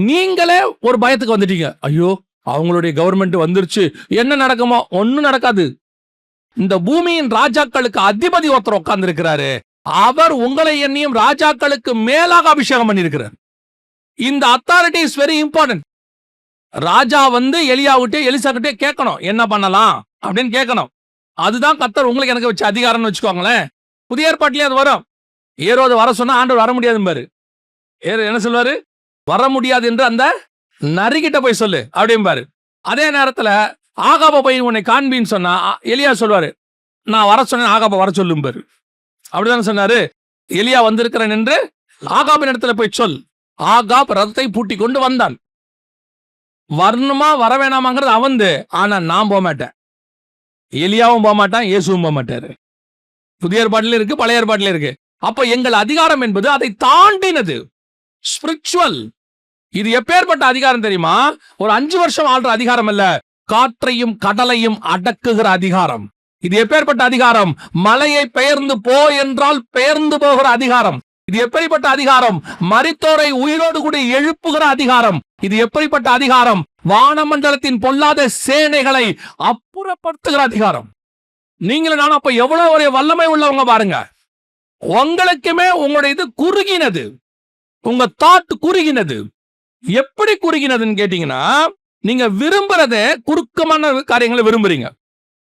நீங்களே ஒரு பயத்துக்கு வந்துட்டீங்க. ஐயோ, அவங்களுடைய கவர்மெண்ட் வந்துருச்சு, என்ன நடக்குமோ? ஒன்னும் நடக்காது. இந்த பூமியின் ராஜாக்களுக்கு அதிபதி ஒருத்தர் உட்கார்ந்து இருக்கிறாரு. அவர் உங்களை என்னையும் ராஜாக்களுக்கு மேலாக அபிஷேகம் பண்ணியிருக்கிறார். இந்த அத்தாரிட்டி இஸ் வெரி இம்பார்ட்டன்ட். ராஜா வந்து எலியாவிட்டே எலிசா கிட்டே கேட்கணும், என்ன பண்ணலாம் அப்படின்னு கேட்கணும். அதுதான் கர்த்தர் உங்களுக்கு எனக்கு வச்ச அதிகாரம்னு வச்சுக்கோங்களேன். புதிய ஏற்பாட்டிலே அது வரும். ஏரோது வர சொன்னா ஆண்டவர் வர முடியாதுன்னு பாரு. என்ன சொல்வாரு? வர முடியாது என்று அந்த நரிகிட்ட போய் சொல்லு அப்படிம்பாரு. அதே நேரத்துல ஆகாப போய் உன்னை காண்பின்னு சொன்னா எலியா சொல்வாரு, நான் வர சொன்னேன், ஆகாப வர சொல்லும் பாரு. அப்படிதானே சொன்னாரு. எலியா வந்திருக்கிறேன் என்று ஆகாபின் இடத்துல போய் சொல். ஆகாப் ரதத்தை பூட்டி கொண்டு வந்தான். வரணுமா வர வேணாமாங்கிறது அவந்து. ஆனா நான் போக மாட்டேன், எலியாவும் போக மாட்டான், இயேசுவும் போக மாட்டாரு. புதிய ஏற்பாட்டில இருக்கு, பழைய ஏற்பாட்டில இருக்கு. அப்ப எங்கள் அதிகாரம் என்பது அதை தாண்டினது, ஸ்பிரிச்சுவல். இது எப்பேற்பட்ட அதிகாரம் தெரியுமா? ஒரு 5 வருஷம் ஆள்ற அதிகாரம் அல்ல, காற்றையும் கடலையும் அடக்குகிற அதிகாரம். இது எப்பேற்பட்ட அதிகாரம்? மலையை பெயர்ந்து போ என்றால் பெயர்ந்து போகிற அதிகாரம். இது எப்படிப்பட்ட அதிகாரம்? மரித்தோரை உயிரோடு கூட எழுப்புகிற அதிகாரம். இது எப்படிப்பட்ட அதிகாரம்? வானமண்டலத்தின் பொல்லாத சேனைகளை அப்புறப்படுத்துகிற அதிகாரம். நீங்களும் நானும் அப்ப எவ்வளவு ஒரு வல்லமை உள்ளவங்க பாருங்க. உங்களுக்குமே உங்களுடைய இது குறுகினது, உங்க தாட் குறுகினது. எப்படி குறுகினதுன்னு கேட்டீங்கன்னா, நீங்க விரும்புறத குறுக்கமான காரியங்களை விரும்புறீங்க.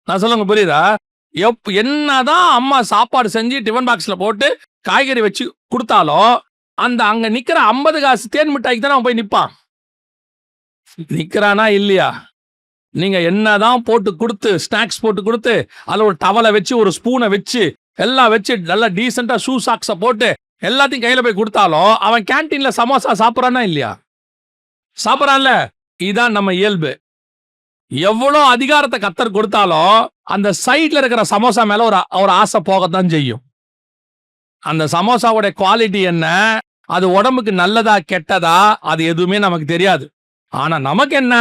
நான் சொல்லுங்க, புரியுதா? என்னதான் அம்மா சாப்பாடு செஞ்சு டிஃபன் பாக்ஸ்ல போட்டு காய்கறி வச்சு கொடுத்தாலும் அந்த அங்க நிக்கிற 50 காசு தேன் மிட்டாய்க்கு தானே அவன் போய் நிப்பான். நிக்கிறானா இல்லையா? நீங்க என்னதான் போட்டு கொடுத்து, ஸ்நாக்ஸ் போட்டு கொடுத்து, அதுல ஒரு டவலை வச்சு ஒரு ஸ்பூனை வச்சு எல்லாம் வச்சு நல்லா டீசெண்டா ஷூ சாக்ஸை போட்டு எல்லாத்தையும் கையில போய் கொடுத்தாலும் அவன் கேன்டீன்ல சமோசா சாப்பிட்றானா இல்லையா? சாப்பிட்றான்ல. இதுதான் நம்ம இயல்பு. எவ்வளோ அதிகாரத்தை கர்த்தர் கொடுத்தாலும் அந்த சைட்ல இருக்கிற சமோசா மேல ஒரு ஆசை போகத்தான் செய்யும். அந்த சமோசாவோட குவாலிட்டி என்ன, அது உடம்புக்கு நல்லதா கெட்டதா, அது எதுவுமே நமக்கு தெரியாது. ஆனா நமக்கு என்ன,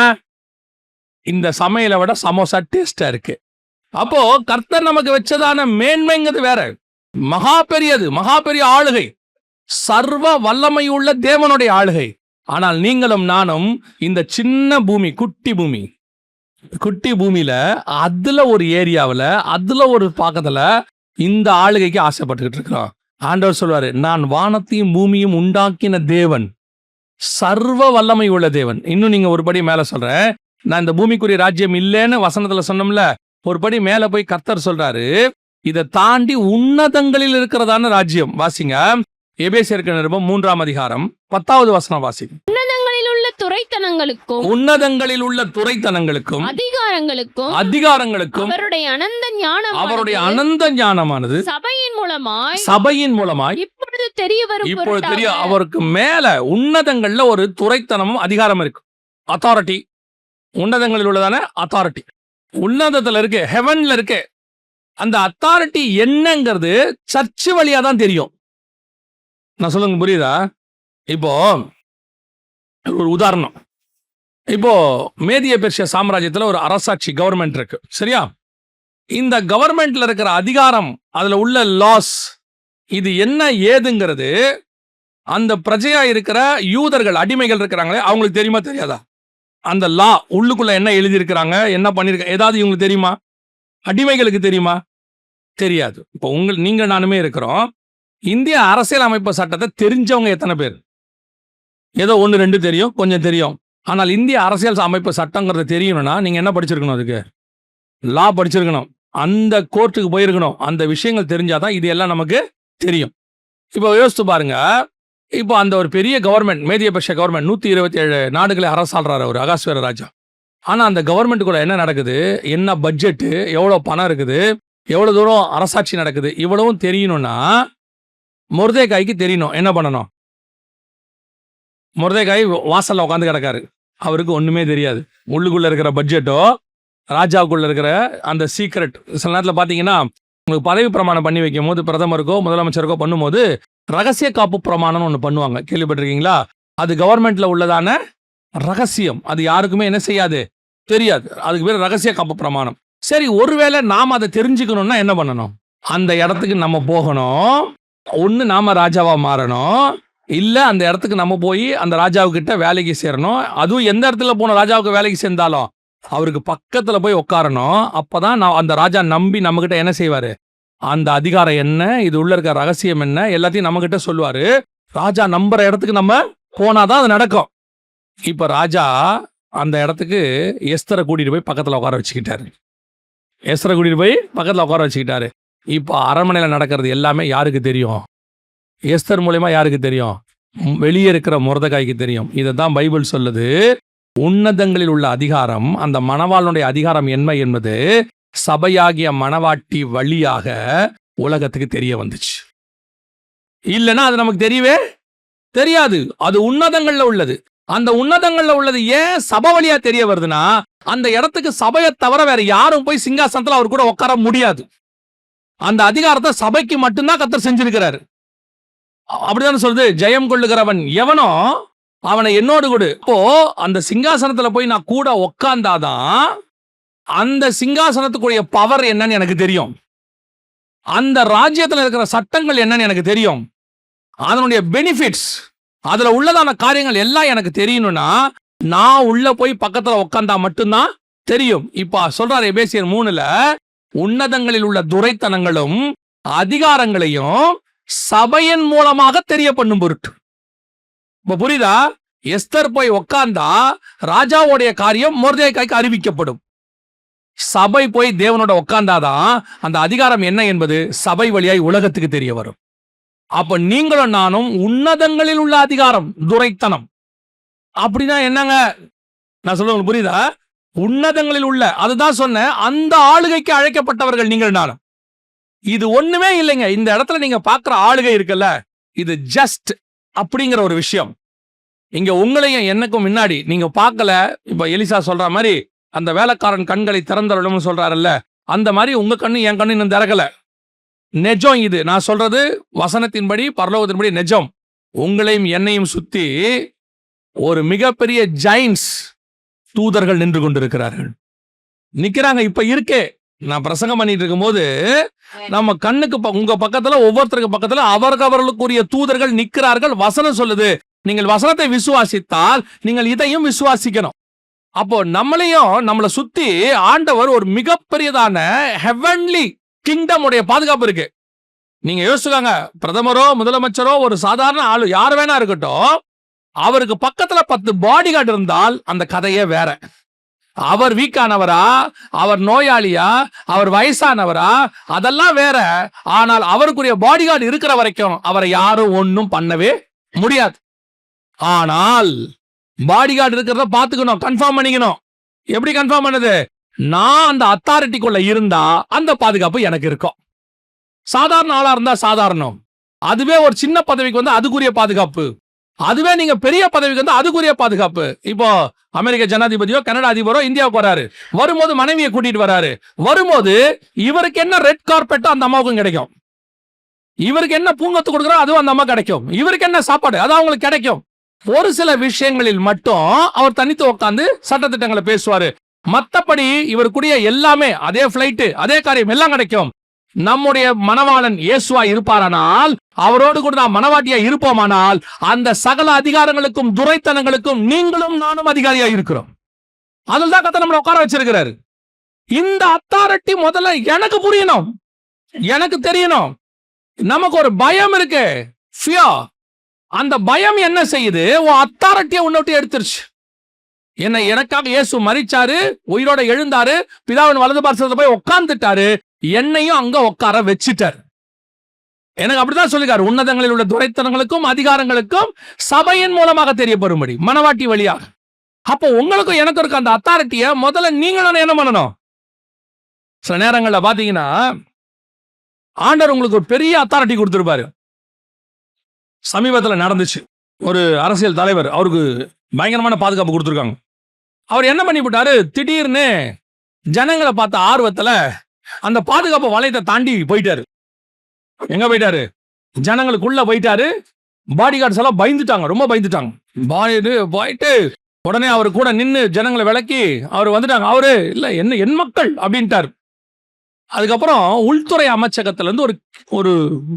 இந்த சமையலை விட சமோசா டேஸ்டா இருக்கு. அப்போ கர்த்தர் நமக்கு வச்சதான மேன்மைங்கிறது வேற, மகா பெரியது, மகா பெரிய ஆளுகை, சர்வ வல்லமையுள்ள தேவனுடைய ஆளுகை. ஆனால் நீங்களும் நானும் இந்த சின்ன பூமி, குட்டி பூமியில அதுல ஒரு ஏரியாவுல, அதுல ஒரு பாக்கத்துல இந்த ஆளுகைக்கு ஆசைப்பட்டுக்கிட்டு இருக்கிறோம். ஆண்டவர் சொல்வாரு, நான் வானத்தையும் பூமியும் உண்டாக்கின தேவன், சர்வ வல்லமை உள்ள தேவன். இன்னும் நீங்க ஒரு படி மேல சொல்றேன், நான் இந்த பூமிக்குரிய ராஜ்யம் இல்லைன்னு வசனத்துல சொன்னோம்ல, ஒரு படி மேல போய் கர்த்தர் சொல்றாரு, இதை தாண்டி உன்னதங்களில் இருக்கிறதான ராஜ்யம். வாசிங்க, எபேசியருக்கு நிருபம் 3ஆம் அதிகாரம் 10வது வசனம் வாசிங்க. உன்னதங்களில் உள்ள துரைத்தனங்களுக்கும் அதிகாரங்களுக்கும் அவருடைய அனந்த ஞானமானது சபையின் மூலமாய் இப்பொழுது தெரிய அவருக்கு மேல உன்னதங்கள்ல ஒரு துரைத்தனமும் அதிகாரம் இருக்கு. அத்தாரிட்டி உன்னதங்களில் உள்ளதான அத்தாரிட்டி உன்னதத்துல இருக்கு, ஹெவன்ல இருக்கு. அந்த அத்தாரிட்டி என்னங்கிறது சர்ச்சு வழியா தான் தெரியும். நான் சொல்லுங்க, புரியுதா? இப்போ ஒரு உதாரணம், இப்போ மேதிய பெர்ஷியா சாம்ராஜ்யத்துல ஒரு அரசாட்சி கவர்மெண்ட் இருக்கு, சரியா? இந்த கவர்மெண்ட்ல இருக்கிற அதிகாரம், அதுல உள்ள லாஸ், இது என்ன ஏதுங்கிறது அந்த பிரஜையா இருக்கிற யூதர்கள், அடிமைகள் இருக்கிறாங்களே, அவங்களுக்கு தெரியுமா தெரியாதா? அந்த லா உள்ளுக்குள்ள என்ன எழுதி இருக்கிறாங்க, என்ன பண்ணிருக்காங்க, ஏதாவது இவங்களுக்கு தெரியுமா? அடிமைகளுக்கு தெரியுமா? தெரியாது. இப்போ நீங்க நானுமே இருக்கிறோம். இந்திய அரசியல் அமைப்பு சட்டத்தை தெரிஞ்சவங்க எத்தனை பேர்? ஏதோ 1 2 தெரியும், கொஞ்சம் தெரியும். ஆனால் இந்திய அரசியல் அமைப்பு சட்டங்கிறது தெரியணும்னா நீங்க என்ன படிச்சிருக்கணும்? அதுக்கு லா படிச்சிருக்கணும், அந்த கோர்ட்டுக்கு போயிருக்கணும். அந்த விஷயங்கள் தெரிஞ்சாதான் இது எல்லாம் நமக்கு தெரியும். இப்போ யோசித்து பாருங்க, இப்போ அந்த ஒரு பெரிய கவர்மெண்ட், மேதியபட்ச கவர்மெண்ட் 127 நாடுகளை அரசாள்றாரு அவர் அகாஸ்வேர ராஜா. ஆனா அந்த கவர்மெண்ட்டுக்குள்ள என்ன நடக்குது, என்ன பட்ஜெட்டு, எவ்வளோ பணம் இருக்குது, எவ்வளோ தூரம் அரசாட்சி நடக்குது, இவ்வளவும் தெரியணும்னா மொர்தெகாய்க்கு தெரியணும். என்ன பண்ணணும்? மொர்தெகாய் வாசல்ல உட்காந்து கிடக்காரு, அவருக்கு ஒண்ணுமே தெரியாது. உள்ளுக்குள்ள இருக்கிற பட்ஜெட்டோ ராஜாவுக்குள்ள இருக்கிற அந்த சீக்ரெட். சில நேரத்தில் பார்த்தீங்கன்னா உங்களுக்கு பதவி பிரமாணம் பண்ணி வைக்கும் போது பிரதமருக்கோ முதலமைச்சருக்கோ பண்ணும்போது ரகசிய காப்பு பிரமாணம்னு ஒன்று பண்ணுவாங்க, கேள்விப்பட்டிருக்கீங்களா? அது கவர்மெண்ட்ல உள்ளதான ரகசியம், அது யாருக்குமே என்ன செய்யாது, தெரியாது. அதுக்கு பேர் ரகசிய காப்பு பிரமாணம். சரி, ஒருவேளை நாம் அதை தெரிஞ்சுக்கணும்னா என்ன பண்ணணும்? அந்த இடத்துக்கு நம்ம போகணும். ஒன்று நாம ராஜாவா மாறணும், இல்லை அந்த இடத்துக்கு நம்ம போய் அந்த ராஜாவுக்கிட்ட வேலைக்கு சேரணும். அதுவும் எந்த இடத்துல போன ராஜாவுக்கு வேலைக்கு சேர்ந்தாலும் அவருக்கு பக்கத்தில் போய் உட்காரணும். அப்போதான் அந்த ராஜா நம்பி நம்மக்கிட்ட என்ன செய்வார், அந்த அதிகாரம் என்ன, இது உள்ள இருக்க ரகசியம் என்ன, எல்லாத்தையும் நம்மக்கிட்ட சொல்லுவார். ராஜா நம்புற இடத்துக்கு நம்ம போனாதான் அது நடக்கும். இப்போ ராஜா அந்த இடத்துக்கு எஸ்தரை கூட்டிட்டு போய் பக்கத்தில் உட்கார வச்சுக்கிட்டாரு. எஸ்தரை கூட்டிட்டு போய் பக்கத்தில் உட்கார வச்சுக்கிட்டாரு. இப்போ அரண்மனையில் நடக்கிறது எல்லாமே யாருக்கு தெரியும்? எஸ்தர் மூலமா யாருக்கு தெரியும்? வெளியே இருக்கிற மொர்தெகாய்க்கு தெரியும். இதை தான் பைபிள் சொல்லுது, உன்னதங்களில் உள்ள அதிகாரம், அந்த மணவாளனுடைய அதிகாரம் என்ன என்பது சபையாகிய மணவாட்டி வழியாக உலகத்துக்கு தெரிய வந்துச்சு. இல்லைன்னா அது நமக்கு தெரியவே தெரியாது. அது உன்னதங்கள்ல உள்ளது. அந்த உன்னதங்கள்ல உள்ளது ஏன் சபை வழியா தெரிய வருதுன்னா, அந்த இடத்துக்கு சபையை தவிர வேற யாரும் போய் சிங்காசனத்துல அவர் கூட உட்கார முடியாது. அந்த அதிகாரத்தை சபைக்கு மட்டும்தான் கர்த்தர் செஞ்சிருக்கிறாரு. அப்படிதான் சொல்லுது, ஜெயம் கொள்ளுகிறவன் எவனோ அவனை என்னோடு கூட. இப்போ அந்த சிங்காசனத்துல போய் நான் கூட உட்கார்ந்தாதான் அந்த சிங்காசனத்துக்குரிய பவர் என்னன்னு எனக்கு தெரியும். அந்த ராஜ்யத்துல இருக்கிற சட்டங்கள் என்னன்னு எனக்கு தெரியும். அதனுடைய பெனிஃபிட்ஸ், அதுல உள்ளதான காரியங்கள் எல்லாம் எனக்கு தெரியணும்னா நான் உள்ள போய் பக்கத்துல உட்கார்ந்தா மட்டும்தான் தெரியும். இப்ப சொல்றாரு எபேசியர் 3ல, உன்னதங்களில் உள்ள துரைத்தனங்களும் அதிகாரங்களையும் சபையின் மூலமாக தெரிய பண்ணும் பொருட்டு. இப்ப புரியுதா? எஸ்தர் போய் உட்கார்ந்தா ராஜாவுடைய காரியம் மொர்தெகாய்க்கு அறிவிக்கப்படும். சபை போய் தேவனோட உட்கார்ந்தாதான் அந்த அதிகாரம் என்ன என்பது சபை வழியாய் உலகத்துக்கு தெரிய வரும். அப்ப நீங்களும் நானும் உன்னதங்களில் உள்ள அதிகாரம், துரைத்தனம் அப்படின்னா என்னங்க நான் சொல்ல புரியுதா? உன்னதங்களில் உள்ள, அதுதான் சொன்ன, அந்த ஆளுகைக்கு அழைக்கப்பட்டவர்கள் நீங்கள் நானும். இது ஒண்ணுமே இல்லைங்க. இந்த இடத்துல நீங்க பார்க்கிற ஆளுகை இருக்குல்ல, இது ஜஸ்ட் அப்படிங்கிற ஒரு விஷயம். இங்க உங்களையும் எனக்கும் முன்னாடி நீங்க பார்க்கல. இப்ப எலிசா சொல்ற மாதிரி அந்த வேலைக்காரன் கண்களை திறந்தருளும் சொல்றாருல்ல, அந்த மாதிரி உங்க கண்ணு என் கண்ணு இன்னும் திறக்கல. நெஜம் இது. நான் சொல்றது வசனத்தின்படி, பரலோகத்தின்படி நெஜம். உங்களையும் என்னையும் சுத்தி ஒரு மிகப்பெரிய ஜெயின்ஸ் தூதர்கள் நின்று கொண்டிருக்கிறார்கள், நிக்கிறாங்க. இப்ப இருக்கே, நான் பிரசங்கம் பண்ணிட்டு இருக்கும் போது நம்ம கண்ணுக்கு உங்க பக்கத்துல, ஒவ்வொருத்தருக்கு பக்கத்துல அவர்களுக்குரிய தூதர்கள் நிற்கிறார்கள். வசனம் சொல்லுது, நீங்கள் வசனத்தை விசுவாசித்தால் நீங்கள் இதையும் விசுவாசிக்கணும். அப்போ நம்மளையும் நம்மளை சுத்தி ஆண்டவர் ஒரு மிகப்பெரியதான ஹெவன்லி கிங்டம் உடைய பாதுகாப்பு இருக்கு. நீங்க யோசிச்சுக்காங்க, பிரதமரோ முதலமைச்சரோ ஒரு சாதாரண ஆளு யார் வேணா இருக்கட்டும், அவருக்கு பக்கத்துல 10 பாடி கார்டு இருந்தால் அந்த கதையே வேற. அவர் வீக்கானவரா, அவர் நோயாளியா, அவர் வயசானவரா, அதெல்லாம் வேற. ஆனால் அவருக்குரிய பாடி கார்டு இருக்கிற வரைக்கும் அவரை யாரும் ஒன்னும் பண்ணவே முடியாது. ஆனால் பாடி கார்டு இருக்கிறத பாத்துக்கணும், கன்ஃபார்ம் பண்ணிக்கணும். எப்படி கன்ஃபார்ம் பண்ணுது? நான் அந்த அத்தாரிட்டிக்குள்ள இருந்தா அந்த பாதுகாப்பு எனக்கு இருக்கும். சாதாரண ஆளா இருந்தா சாதாரணம், அதுவே ஒரு சின்ன பதவிக்கு வந்து அதுக்குரிய பாதுகாப்பு. அதுவே நீங்க பெரிய பதவிக்கு வந்து அதுக்குரிய பாதுகாப்பு. இப்போ அமெரிக்க ஜனாதிபதியோ கனடா அதிபரோ இந்தியாவுக்கு வராரு, வரும்போது மனைவியை கூட்டிட்டு வராரு. வரும்போது இவருக்கு என்ன ரெட் கார்பெட்டோ அந்த அம்மாவுக்கும் கிடைக்கும், இவருக்கு என்ன பூங்கத்து கொடுக்குறோ அதுவும் அந்த அம்மா கிடைக்கும், இவருக்கு என்ன சாப்பாடு அது அவங்களுக்கு கிடைக்கும். ஒரு சில விஷயங்களில் மட்டும் அவர் தனித்து உட்கார்ந்து சட்டத்திட்டங்களை பேசுவாரு. மத்தபடி இவருக்குரிய எல்லாமே, அதே பிளைட், அதே காரியம் எல்லாம் கிடைக்கும். நம்முடைய மணவாளன் இயேசுவா இருப்பாரானால், அவரோடு கூட நாம் மணவாட்டியா இருப்போமானால், அந்த சகல அதிகாரங்களுக்கும் துரைத்தனங்களுக்கும் நீங்களும் நானும் அதிகாரியா இருக்கிறோம். அதுதான் கர்த்தர் நம்மளை உட்கார வச்சிருக்கிறாரு. இந்த அத்தாரிட்டி முதல்ல எனக்கு புரியணும். எனக்கு தெரியணும். நமக்கு ஒரு பயம் இருக்கு, ஃபியர். அந்த பயம் என்ன செய்யுது? உன் அத்தாரிட்டியை உன்னை விட்டு எடுத்துருச்சு. எனக்காக இயேசு மரிச்சாரு, உயிரோட எழுந்தாரு, பிதாவின் வலது பார்சத்துல போய் உட்கார்ந்துட்டாரு, என்னையும் அங்க உட்கார வச்சுட்டாரு. எனக்கு அப்படிதான் சொல்லிருக்காரு, உன்னதங்களில் உள்ள துரைத்தனங்களுக்கும் அதிகாரங்களுக்கும் சபையின் மூலமாக தெரியப்படும்படி, மனவாட்டி வழியாக. அப்போ உங்களுக்கும் எனக்கு இருக்க அந்த அத்தாரிட்டியை முதல்ல நீங்களும் என்ன பண்ணணும்? சில நேரங்கள்ல பாத்தீங்கன்னா ஆண்டவர் உங்களுக்கு ஒரு பெரிய அத்தாரிட்டி கொடுத்திருப்பாரு. சமீபத்தில் நடந்துச்சு. ஒரு அரசியல் தலைவர், அவருக்கு பயங்கரமான பாதுகாப்பு கொடுத்துருக்காங்க. அவர் என்ன பண்ணிவிட்டாரு, திடீர்னு ஜனங்களை பார்த்த ஆர்வத்துல அந்த பாதுகாப்பு வளையத்தை தாண்டி போயிட்டாரு. எங்க போயிட்டாரு? ஜனங்களுக்குள்ள போயிட்டாரு. பாடி கார்ட்ஸ் எல்லாம் பயந்துட்டாங்க, ரொம்ப பயந்துட்டாங்க. போயிட்டு உடனே அவர் கூட நின்று ஜனங்களை விளக்கி அவர் வந்துட்டாங்க. அவரு இல்ல, என்ன என் மக்கள் அப்படின்ட்டார். அதுக்கப்புறம் உள்துறை அமைச்சகத்துல இருந்து ஒரு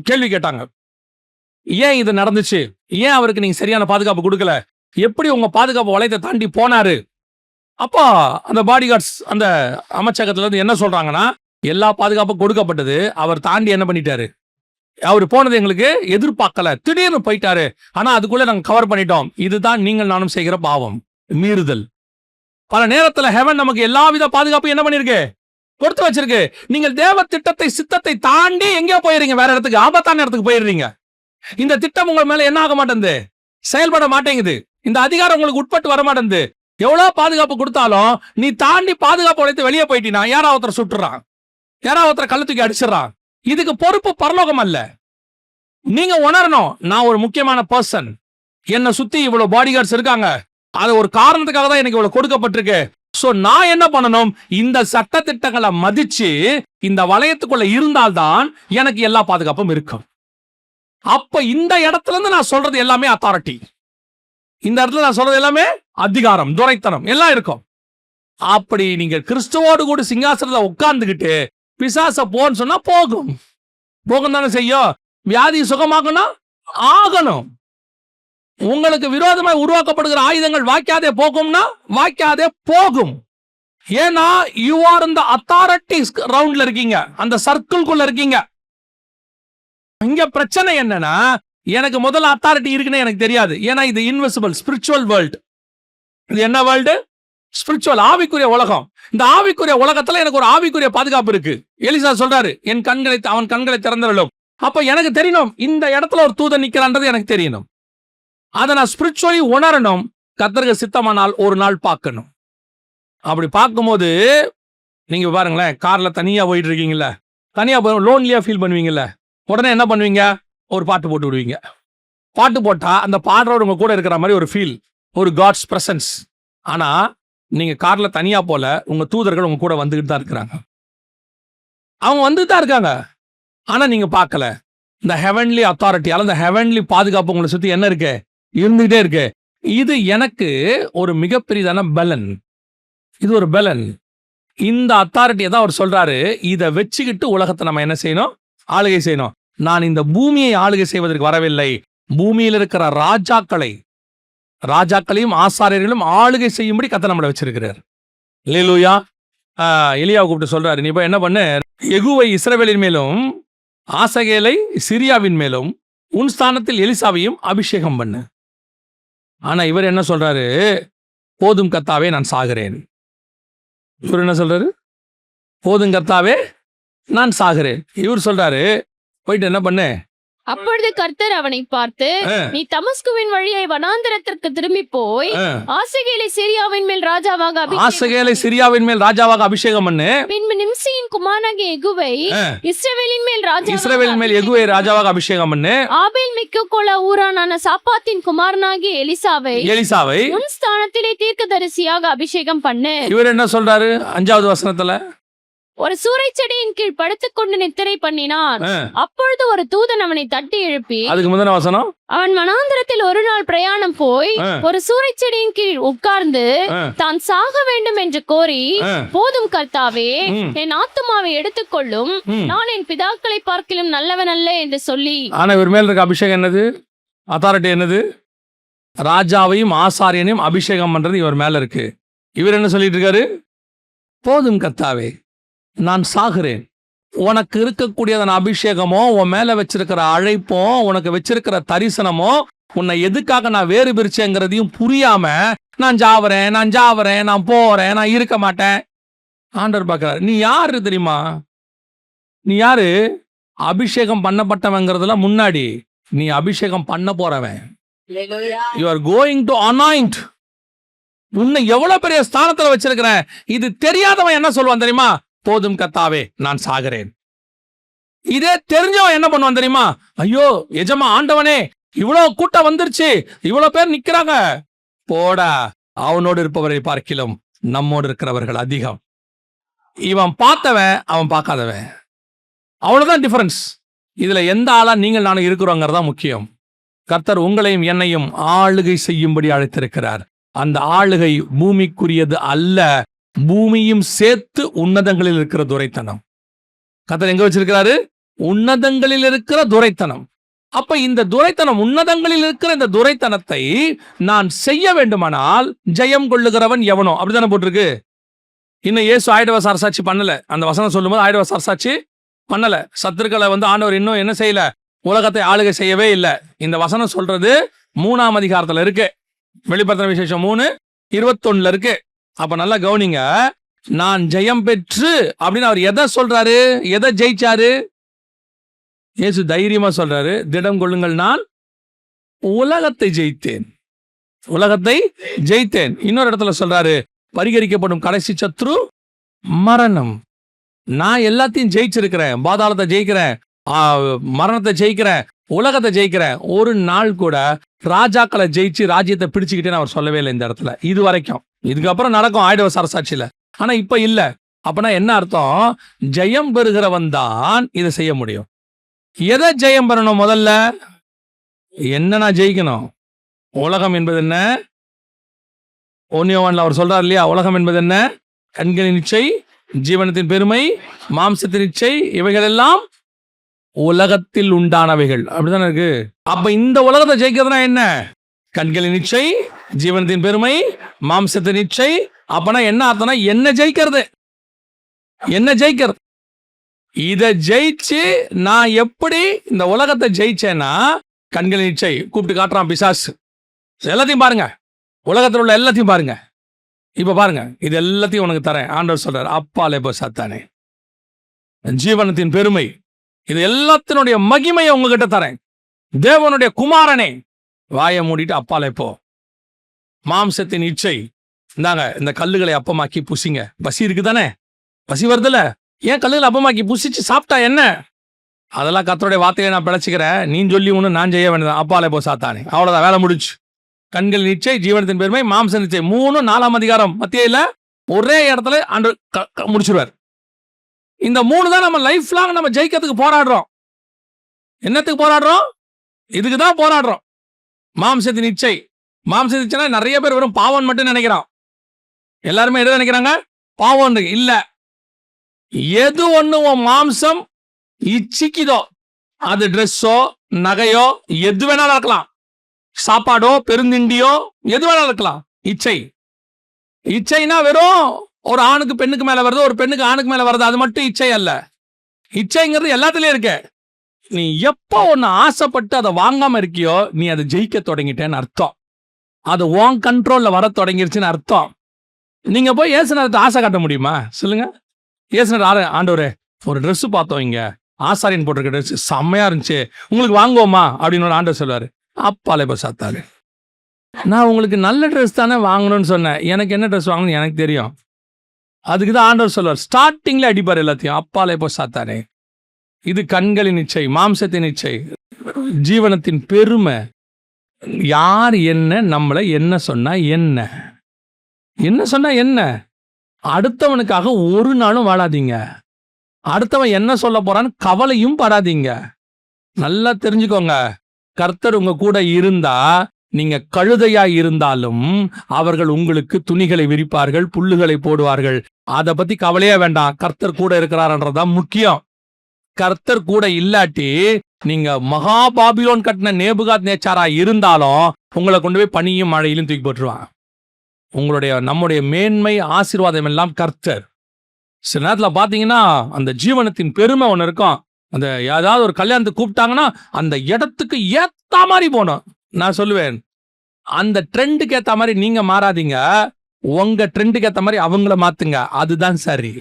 கேள்வி கேட்டாங்க. ஏன் இது நடந்துச்சு? ஏன் அவருக்கு நீங்க சரியான பாதுகாப்பு கொடுக்கல? எப்படி உங்க பாதுகாப்பு வளையத்தை தாண்டி போனாரு? அப்போ அந்த பாடிகார்ட்ஸ் அந்த அமைச்சகத்துல இருந்து என்ன சொல்றாங்கன்னா, எல்லா பாதுகாப்பும் கொடுக்கப்பட்டது, அவர் தாண்டி என்ன பண்ணிட்டாரு, அவர் போனது எங்களுக்கு எதிர்பார்க்கல, திடீர்னு போயிட்டாரு, ஆனா அதுக்குள்ள நாங்க கவர் பண்ணிட்டோம். இதுதான் நீங்கள் நானும் செய்கிற பாவம், மீறுதல். பல நேரத்துல ஹெவன் நமக்கு எல்லாவித பாதுகாப்பும் என்ன பண்ணிருக்கு, கொடுத்து வச்சிருக்கு. நீங்கள் தேவ திட்டத்தை சித்தத்தை தாண்டி எங்கேயோ போயிருங்க, வேற இடத்துக்கு, ஆபத்தான இடத்துக்கு போயிடுறீங்க. இந்த திட்டம் உங்க மேல என்ன ஆக மாட்டேங்குது, செயல்பட மாட்டேங்குது. இந்த அதிகாரம் உங்களுக்கு உட்பட்டு வர மாட்டேங்குது. எவ்வளவு பாதுகாப்பு கொடுத்தாலும் நீ தாண்டி பாதுகாப்பு உழைத்து வெளியே போயிட்டீனா யாராவது ஒருத்தர் சுட்டுறான், யாராவது ஒருத்தர் கள்ள தூக்கி அடிச்சிடறான். இதுக்கு பொறுப்பு பரலோகம் அல்ல. நீங்க உணரணும், நான் ஒரு முக்கியமான பர்சன், என்னை சுத்தி இவ்வளவு பாடிகார்ட்ஸ் இருக்காங்க, அது ஒரு காரணத்துக்காக தான் எனக்கு இவ்வளவு கொடுக்கப்பட்டிருக்கு. சோ நான் என்ன பண்ணணும், இந்த சட்ட திட்டங்களை மதிச்சு இந்த வளையத்துக்குள்ள இருந்தால்தான் எனக்கு எல்லா பாதுகாப்பும் இருக்கும். அப்ப இந்த இடத்துல இருந்து நான் சொல்றது எல்லாமே அத்தாரிட்டி, இந்த இடத்துல நான் சொல்றது எல்லாமே அதிகாரம், துரைத்தனம் எல்லாம் இருக்கும். அப்படி நீங்க கிறிஸ்துவோடு கூட சிங்காசனத்துல உட்கார்ந்துகிட்டு பிசாச போன்னு சொன்னா போகும், போகும் தானே செய்யும். வியாதி சுகமாகணும் ஆகணும். உங்களுக்கு விரோதமாக உருவாக்கப்படுகிற ஆயுதங்கள் வாய்க்காதே போகும்னா வாய்க்காதே போகும். ஏன்னா யூ ஆர் இந்த அத்தாரிட்டி ரவுண்ட்ல இருக்கீங்க, அந்த சர்க்கிள்குள்ள இருக்கீங்க. இங்க பிரச்சனை என்னன்னா, எனக்கு முதல்ல அத்தாரிட்டி இருக்குன்னு எனக்கு தெரியாது. ஏன்னா இது இன்விசிபிள் ஸ்பிரிச்சுவல் வேர்ல்ட். இது என்ன வேர்ல்டு? ஸ்பிரிச்சுவல், ஆவிக்குரிய உலகம். இந்த ஆவிக்குரிய உலகத்துல எனக்கு ஒரு ஆவிக்குரிய பாதுகாப்பு இருக்கு. எலிசா சொல்றாரு, என் கண்களை அவன் கண்களை திறந்துள்ளோம். அப்ப எனக்கு தெரியணும், இந்த இடத்துல ஒரு தூதன் நிக்கிறான்றது எனக்கு தெரியணும். அதை நான் ஸ்பிரிச்சுவலி உணரணும். கர்த்தருக்கு சித்தமானால் ஒரு நாள் பார்க்கணும். அப்படி பார்க்கும்போது நீங்க பாருங்களேன், கார்ல தனியா போயிட்டு இருக்கீங்கல்ல, தனியா போய் லோன்லியா ஃபீல் பண்ணுவீங்கல்ல, உடனே என்ன பண்ணுவீங்க, ஒரு பாட்டு போட்டு விடுவீங்க. பாட்டு போட்டா அந்த பாடுறவர் உங்க கூட இருக்கிற மாதிரி ஒரு ஃபீல், ஒரு காட்ஸ் பிரசன்ஸ். ஆனா நீங்க கார்ல தனியா போல, உங்க தூதர்கள் உங்க கூட வந்துகிட்டு தான் இருக்கிறாங்க. அவங்க வந்துட்டு தான் இருக்காங்க, ஆனா நீங்க பார்க்கல. இந்த ஹெவன்லி அத்தாரிட்டி, அல்லது ஹெவன்லி பாதுகாப்பு உங்களை சுத்தி என்ன இருக்கு, இருந்துகிட்டே இருக்கு. இது எனக்கு ஒரு மிகப்பெரியதான பலன், இது ஒரு பலன். இந்த அத்தாரிட்டியை தான் அவர் சொல்றாரு, இதை வச்சுக்கிட்டு உலகத்தை நம்ம என்ன செய்யணும், ஆளுகை செய்யணும். நான் இந்த பூமியை ஆளுகை செய்வதற்கு வரவில்லை, பூமியில் இருக்கிற ராஜாக்களையும் ஆசாரியர்களும் ஆளுகை செய்யும்படி கர்த்தர் நம்மளை வச்சிருக்கிறார். அல்லேலூயா. எலியாவை கூப்பிட்டு சொல்றாரு, நீ போய் என்ன பண்ணு, யெகூவை இஸ்ரவேலின் மேலும் ஆசகேலை சிரியாவின் மேலும் உன் ஸ்தானத்தில் எலிசாவையும் அபிஷேகம் பண்ணு. ஆனா இவர் என்ன சொல்றாரு, போதும் கர்த்தாவே நான் சாகிறேன். இவர் என்ன சொல்றாரு, போதும் கர்த்தாவே நான் சாகிறேன். இவர் சொல்றாரு, போயிட்டு என்ன பண்ணு. அப்பொழுது கர்த்தர் அவனை பார்த்து, நீ தமஸ்குவின் வழியை வனாந்தரத்திற்கு திரும்பி போய் ஆசகேலை சிரியாவின் மேல் ராஜாவாக அபிஷேகம் பண்ணு. பின்பு நிம்சியின் குமாரனாகிய யெகூவை இஸ்ரவேலின் மேல் ராஜாவாக அபிஷேகம் பண்ணு. ஆபேல் மிக்கோலா ஊரானான சாப்பாத்தின் குமாரனாகிய எலிசாவை உன் ஸ்தானத்திலே தீர்க்கதரிசியாக அபிஷேகம் பண்ணு. இவர் என்ன சொல்றாரு 5வது வசனத்துல, ஒரு சூறை செடியின் கீழ் படுத்துக்கொண்டு நித்திரை பண்ணினான். அப்பொழுது ஒரு தூதன் அவனை தட்டி எழுப்பி, அதுக்கு முந்தின வசனம், அவன் வனாந்தரத்தில் ஒரு நாள் பிரயாணம் போய் ஒரு சூறை செடியின் கீழ் உட்கார்ந்து தான் சாக வேண்டும் என்று கோரி, போதும் கர்த்தாவே என் ஆத்துமாவை எடுத்துக்கொள்ளும், நான் என் பிதாக்களை பார்க்கிலும் நல்லவன் அல்ல என்று சொல்லி. ஆனா இவர் மேல் இருக்க அபிஷேகம் என்னது, அத்தாரிட்டி என்னது, ராஜாவையும் ஆசாரியனையும் அபிஷேகம் பண்றது இவர் மேல இருக்கு. இவர் என்ன சொல்லிட்டு இருக்காரு, போதும் கர்த்தாவே நான் சாகிறேன், உனக்கு இருக்கக்கூடியதான அபிஷேகமோ, உன் மேல வச்சிருக்கிற அழைப்போ, உனக்கு வச்சிருக்கிற தரிசனமோ, உன்னை எதுக்காக நான் வேறு பிரிச்சேங்கிறதையும் புரியாம நான் ஜாவறேன், நான் போறேன், நான் இருக்க மாட்டேன். ஆண்டவர் பார்க்கிறார், நீ யாரு தெரியுமா? நீ யாரு? அபிஷேகம் பண்ணப்பட்டவங்கிறதுல முன்னாடி, நீ அபிஷேகம் பண்ண போறவன். You are going to anoint. உன்னை எவ்வளவு பெரிய ஸ்தானத்துல வச்சிருக்கிறேன். இது தெரியாதவன் என்ன சொல்லுவான் தெரியுமா? போதும் கர்த்தாவே, நான் சாகிறேன். இதே தெரிஞ்சவன் என்ன பண்ணுவான் தெரியுமா? ஐயோ எஜமா ஆண்டவனே, இவ்வளவு கூட்டம் வந்துருச்சு, இவ்வளவு பேர் நிக்கிறாங்க. போடா, அவனோடு இருப்பவரை பார்க்கிலும் நம்மோடு இருக்கிறவர்கள் அதிகம். இவன் பார்த்தவன், அவன் பார்க்காதவன். அவ்வளவுதான் டிஃபரன்ஸ். இதுல எந்த ஆளா நீங்கள் நானும் இருக்கிறோங்கிறதா முக்கியம். கர்த்தர் உங்களையும் என்னையும் ஆளுகை செய்யும்படி அழைத்திருக்கிறார். அந்த ஆளுகை பூமிக்குரியது அல்ல, பூமியும் சேர்த்து உன்னதங்களில் இருக்கிற துரைத்தனம். கர்த்தர் எங்க வச்சிருக்கிறாரு? உன்னதங்களில் இருக்கிற துரைத்தனம். அப்ப இந்த துரைத்தனம், உன்னதங்களில் இருக்கிற இந்த துரைத்தனத்தை நான் செய்ய வேண்டுமானால் ஜெயம் கொள்ளுகிறவன் எவனோ, அப்படித்தானே போட்டிருக்கு. இன்னும் இயேசு ஆயிடவச அரசாட்சி பண்ணல. அந்த வசனம் சொல்லும்போது ஆயிடவச அரசாட்சி பண்ணல. சத்துருக்களை ஆண்டவர் இன்னும் என்ன செய்யல? உலகத்தை ஆளுகை செய்யவே இல்லை. இந்த வசனம் சொல்றது 3ஆம் அதிகாரத்துல இருக்கு. வெளிப்படுத்தின விசேஷம் 3:21 இருக்கு. அப்ப நல்லா கவனிங்க. நான் ஜெயம் பெற்று அப்படின்னு அவர் எதை சொல்றாரு? எதை ஜெயிச்சாரு? இயேசு தைரியமா சொல்றாரு, திடம் கொள்ளுங்கள், நான் உலகத்தை ஜெயித்தேன். உலகத்தை ஜெயித்தேன். இன்னொரு இடத்துல சொல்றாரு, பரிகரிக்கப்படும் கடைசி சத்ரு மரணம். நான் எல்லாத்தையும் ஜெயிச்சிருக்கிறேன். பாதாளத்தை ஜெயிக்கிறேன், மரணத்தை ஜெயிக்கிறேன், உலகத்தை ஜெயிக்கிறேன். ஒரு நாள் கூட ராஜாக்களை ஜெயிச்சு ராஜ்யத்தை பிடிச்சுக்கிட்டேன்னு அவர் சொல்லவே இல்லை இந்த இடத்துல. இது வரைக்கும். இதுக்கப்புறம் நடக்கும் ஆயிடவச அரசாட்சியில. ஆனா இப்ப இல்ல. அப்பனா என்ன அர்த்தம்? ஜெயம் பெறுகிறவன் தான் இதை செய்ய முடியும். எதை ஜெயம் பெறணும்? முதல்ல என்ன நான் ஜெயிக்கணும்? உலகம் என்பது என்ன? 1 யோவான்ல அவர் சொல்றார் இல்லையா, உலகம் என்பது என்ன? கண்களின் இச்சை, ஜீவனத்தின் பெருமை, மாம்சத்தின் இச்சை, இவைகள் எல்லாம் உலகத்தில் உண்டானவைகள். அப்படித்தானே இருக்கு. அப்ப இந்த உலகத்தை ஜெயிக்கிறதுனா என்ன? கண்களின் இச்சை, ஜீவனத்தின் பெருமை, மாம்சத்தின் இச்சை. அப்பனா என்ன அர்த்தம்னா, என்ன ஜெயிக்கிறது? என்ன ஜெயிக்கிறது? இதை ஜெயிச்சு நான் எப்படி இந்த உலகத்தை ஜெயிச்சேன்னா, கண்களின் இச்சை கூப்பிட்டு காட்டுறான் பிசாசு. எல்லாத்தையும் பாருங்க, உலகத்தில் உள்ள எல்லாத்தையும் பாருங்க. இப்ப பாருங்க, இது எல்லாத்தையும் உனக்கு தரேன். ஆண்டவர் சொல்றார், அப்பாலே போ சாத்தானே. ஜீவனத்தின் பெருமை, இது எல்லாத்தினுடைய மகிமையை உங்ககிட்ட தரேன். தேவனுடைய குமாரனே, வாயை மூடிட்டு அப்பாலே போ. மாம்சத்தின் இச்சை, இந்தாங்க இந்த கல்லுகளை அப்பமாக்கி புசிங்க. பசி இருக்குதானே? பசி வருதுல? ஏன் கல்லுகளை அப்பமாக்கி புசிச்சு சாப்பிட்டா என்ன? அதெல்லாம் கர்த்தருடைய வார்த்தையை நான் பிழைச்சிக்கிறேன், நீ சொல்லி ஒன்று நான் செய்ய வேண்டியதான். அப்பாலே போ சாத்தானே. அவ்வளவுதான், வேலை முடிச்சு. கண்கள் நிச்சை, ஜீவனத்தின் பெருமை, மாம்ச நிச்சை, 3 4ஆம் அதிகாரம் மத்தியில ஒரே இடத்துல ஆண்டு முடிச்சிருவார். இந்த 3 தான் நம்ம லைஃப் லாங் நம்ம ஜெயிக்கிறதுக்கு போராடுறோம். என்னத்துக்கு போராடுறோம்? இதுக்கு தான் போராடுறோம். மாம்சத்தின் இச்சை. மாம்சத்தின் இச்சைனா நிறைய பேர் வெறும் பாவம் மட்டும் நினைக்கிறான். எல்லாருமே எது நினைக்கிறாங்க? பாவம் இல்ல. எது ஒண்ணு உன் மாம்சம் இச்சிக்குதோ, அது ட்ரெஸ்ஸோ நகையோ எது வேணாலும் இருக்கலாம், சாப்பாடோ பெருந்திண்டியோ எது வேணாலும் இருக்கலாம். இச்சை. இச்சைனா வெறும் ஒரு ஆணுக்கு பெண்ணுக்கு மேல வருது, ஒரு பெண்ணுக்கு ஆணுக்கு மேல வருது, அது மட்டும் இச்சை அல்ல. இச்சைங்கிறது எல்லாத்துலயும் இருக்கு. நீ எப்போ ஒன்னு ஆசைப்பட்டு அதை வாங்காம இருக்கியோ, நீ அதை ஜெயிக்க தொடங்கிட்டேன்னு அர்த்தம். அது உன் கண்ட்ரோல்ல வர தொடங்கிருச்சுன்னு அர்த்தம். நீங்க போய் இயேசுநாதத்தை ஆசை காட்ட முடியுமா? சொல்லுங்க. இயேசுநாதர், ஆண்டவரே ஒரு ட்ரெஸ் பார்த்தோம், இங்க ஆசாரியன் போட்டிருக்க ட்ரெஸ் செம்மையா இருந்துச்சு, உங்களுக்கு வாங்குவோமா அப்படின்னு ஆண்டவர் சொல்லுவாரு. அப்பாலே போ சாத்தானே, நான் உங்களுக்கு நல்ல ட்ரெஸ் தானே வாங்கணும்னு சொன்னேன், எனக்கு என்ன ட்ரெஸ் வாங்கணும்னு எனக்கு தெரியும். அதுக்கு தான் ஆண்டவர் சொல்லுவார், ஸ்டார்டிங்ல அடிப்பார் எல்லாத்தையும். அப்பாலே போ சாத்தானே. இது கண்களின் இச்சை, மாம்சத்தின் இச்சை, ஜீவனத்தின் பெருமை. யார் என்ன, நம்மளை என்ன சொன்னா என்ன, என்ன சொன்னா என்ன? அடுத்தவனுக்காக ஒரு நாளும் வாழாதீங்க. அடுத்தவன் என்ன சொல்ல போறான்னு கவலையும் படாதீங்க. நல்லா தெரிஞ்சுக்கோங்க, கர்த்தர் உங்க கூட இருந்தா, நீங்க கழுதையா இருந்தாலும் அவர்கள் உங்களுக்கு துணிகளை விரிப்பார்கள், புல்லுகளை போடுவார்கள். அதை பத்தி கவலையே வேண்டாம். கர்த்தர் கூட இருக்கிறார்ன்றதான் முக்கியம். கர்த்தர் கூட இல்லாட்டி நீங்க மகா பாபிலோன் கட்டின நேபுகாத் நேச்சாரா இருந்தாலும் உங்களை கொண்டு போய் பனியும் மழையிலும் தூக்கி போட்டுருவான். நம்முடைய மேன்மை ஆசீர்வாதம் எல்லாம் கர்த்தர். சில நேரத்துல பாத்தீங்கன்னா அந்த ஜீவனத்தின் பெருமை ஒண்ணு இருக்கும். அந்த ஏதாவது ஒரு கல்யாணத்துக்கு கூப்பிட்டாங்கன்னா அந்த இடத்துக்கு ஏத்த மாதிரி போகணும். நான் சொல்லுவேன், அந்த ட்ரெண்டுக்கு ஏத்த மாதிரி நீங்க மாறாதீங்க, உங்க ட்ரெண்டுக்கு ஏத்த மாதிரி அவங்கள மாத்துங்க. அதுதான் சரி,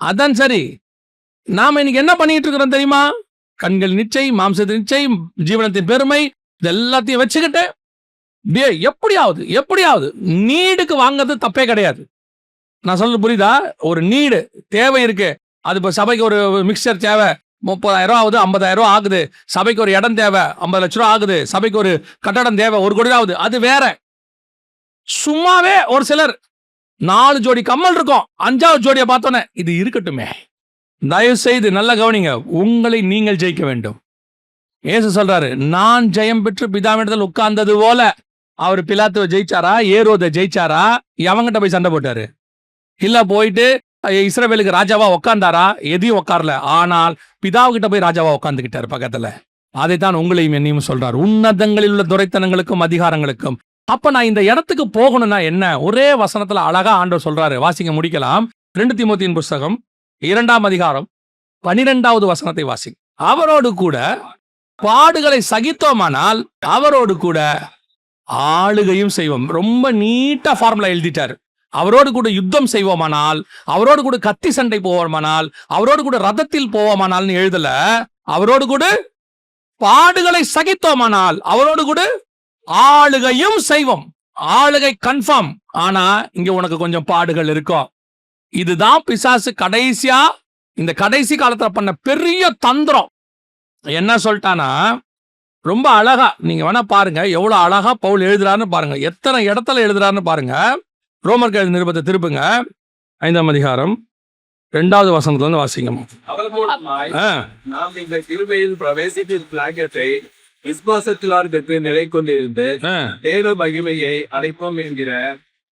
அதான் சரி. நாம இன்னைக்கு என்ன பண்ணிட்டு இருக்கிறோம் தெரியுமா? கண்கள் நிச்சை, மாம்சத்தின் நிச்சை, ஜீவனத்தின் பெருமை, இது எல்லாத்தையும் வச்சுக்கிட்டு எப்படியாவது நீடுக்கு வாங்குறது தப்பே கிடையாது. நான் சொல்றது புரியுதா? ஒரு நீடு தேவை இருக்கு. அது இப்போ சபைக்கு ஒரு மிக்சர் தேவை, 30,000 ஆகுது, 50,000 ஆகுது. சபைக்கு ஒரு இடம் தேவை, 50 லட்ச ரூபா ஆகுது. சபைக்கு ஒரு கட்டடம் தேவை, 1 கோடி ஆகுது. அது வேற. சும்மாவே ஒரு சிலர் 4 ஜோடி கம்மல் இருக்கும், 5வது ஜோடியை பார்த்தோன்னே இது இருக்கட்டுமே. தயவு செய்து நல்ல கவனிங்க, உங்களை நீங்கள் ஜெயிக்க வேண்டும். இயேசு சொல்றாரு, நான் ஜெயம் பெற்று பிதாவிடத்தில் உட்கார்ந்தது போல. அவர் பிலாத்துவை ஜெயிச்சாரா? ஏரோதை ஜெயிச்சாரா? எவங்கிட்ட போய் சண்டை போட்டாரு? இல்ல போயிட்டு இஸ்ரவேலுக்கு ராஜாவா உட்கார்ந்தாரா? எதையும் உட்காரல. ஆனால் பிதாவுகிட்ட போய் ராஜாவா உட்கார்ந்துகிட்டாரு பக்கத்துல. அதைத்தான் உங்களையும் என்னையும் சொல்றாரு, உன்னதங்களில் உள்ள துரைத்தனங்களுக்கும் அதிகாரங்களுக்கும். அப்ப நான் இந்த இடத்துக்கு போகணும்னா என்ன? ஒரே வசனத்துல அழகா ஆண்டவர் சொல்றாரு. வாசிங்க, முடிக்கலாம். 2 தீமோத்தேயின் புஸ்தகம் 2ஆம் அதிகாரம் 12வது வசனத்தை வாசிங்க. அவரோடு கூட பாடுகளை சகித்தோமானால் அவரோடு கூட ஆளுகையும் செய்வோம். ரொம்ப நீட்டா ஃபார்முலா எழுதிட்டாரு. அவரோடு கூட யுத்தம் செய்வோமானால், அவரோடு கூட கத்தி சண்டை போவோமானால், அவரோடு கூட ரதத்தில் போவோமானால்னு எழுதல. அவரோடு கூட பாடுகளை சகித்தோமானால் அவரோடு கூட ஆளுகையும் செய்வோம். ஆளுகை கன்ஃபார்ம். ஆனா இங்க உனக்கு கொஞ்சம் பாடுகள் இருக்கும். இதுதான் பிசாசு கடைசியா இந்த கடைசி காலத்துல பண்ண பெரிய தந்திரம். என்ன சொல்லிட்டானா, ரொம்ப அழகா நீங்க வேணா பாருங்க, எவ்வளவு அழகா பவுல் எழுதுறாருன்னு பாருங்க, எத்தனை இடத்துல எழுதுறாருன்னு பாருங்க. ரோமர் எழுதின நிருபத்தை திருப்புங்க, 5ஆம் அதிகாரம் 2வது வசனத்துல இருந்து வாசிங்க. நாம் இந்த கிருபையில் பிரவேசிப்பதை விசுவாசத்திலாருக்கு நிலை கொண்டிருந்து தேவ மகிமையை அடைப்போம் என்கிற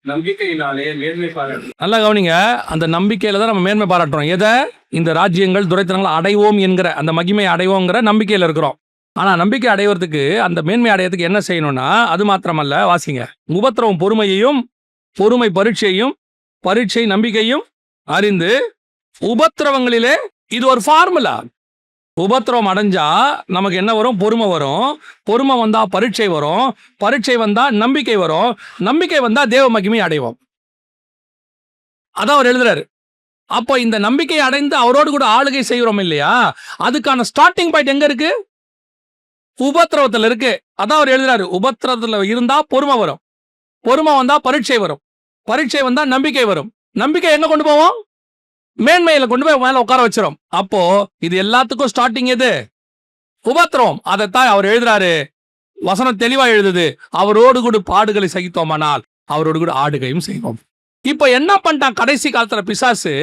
நம்பிக்கையினாலே மேன்மை பாராட்டு. நல்லா கவனிங்க, அந்த நம்பிக்கையில தான் நம்ம மேன்மை பாராட்டுறோம். எதை? இந்த ராஜ்யங்கள் துரைத்தனங்களை அடைவோம் என்கிற அந்த மகிமை அடைவோங்கிற நம்பிக்கையில இருக்கிறோம். ஆனா நம்பிக்கை அடைவதற்கு, அந்த மேன்மை அடையறதுக்கு என்ன செய்யணும்னா, அது மாத்திரமல்ல, வாசிங்க, உபத்திரவம் பொறுமையையும், பொறுமை பரீட்சையும், பரீட்சை நம்பிக்கையும் அறிந்து, உபத்திரவங்களிலே இது ஒரு ஃபார்முலா. உபத்திரவம் அடைஞ்சா நமக்கு என்ன வரும்? பொறுமை வரும். பொறுமை வந்தா பரீட்சை வரும். பரீட்சை வந்தா நம்பிக்கை வரும். நம்பிக்கை வந்தா தேவ மகிமை அடைவோம். அதான் அவர் எழுதுறாரு. அப்போ இந்த நம்பிக்கை அடைந்து அவரோடு கூட ஆளுகை செய்கிறோம் இல்லையா, அதுக்கான ஸ்டார்டிங் பாயிண்ட் எங்க இருக்கு? உபத்திரவத்துல இருக்கு. அதான் அவர் எழுதுறாரு, உபத்திரவத்துல இருந்தா பொறுமை வரும், பொறுமை வந்தா பரீட்சை வரும், பரீட்சை வந்தா நம்பிக்கை வரும். நம்பிக்கை எங்க கொண்டு போவோம்? மேன்மையில கொண்டு போய் மேல உட்கார வச்சிரும். அப்போ இது எல்லாத்துக்கும் ஸ்டார்டிங் எது? உபத்திரவம். அதைத்தான் அவர் எழுதுறாரு. வசனம் தெளிவா எழுதுது, அவரோடு கூட பாடுகளை சகித்தோமானால் அவரோடு கூட ஆடுகையும் செய்வோம். இப்ப என்ன பண்ணிட்டான் கடைசி காலத்துல பிசாசு?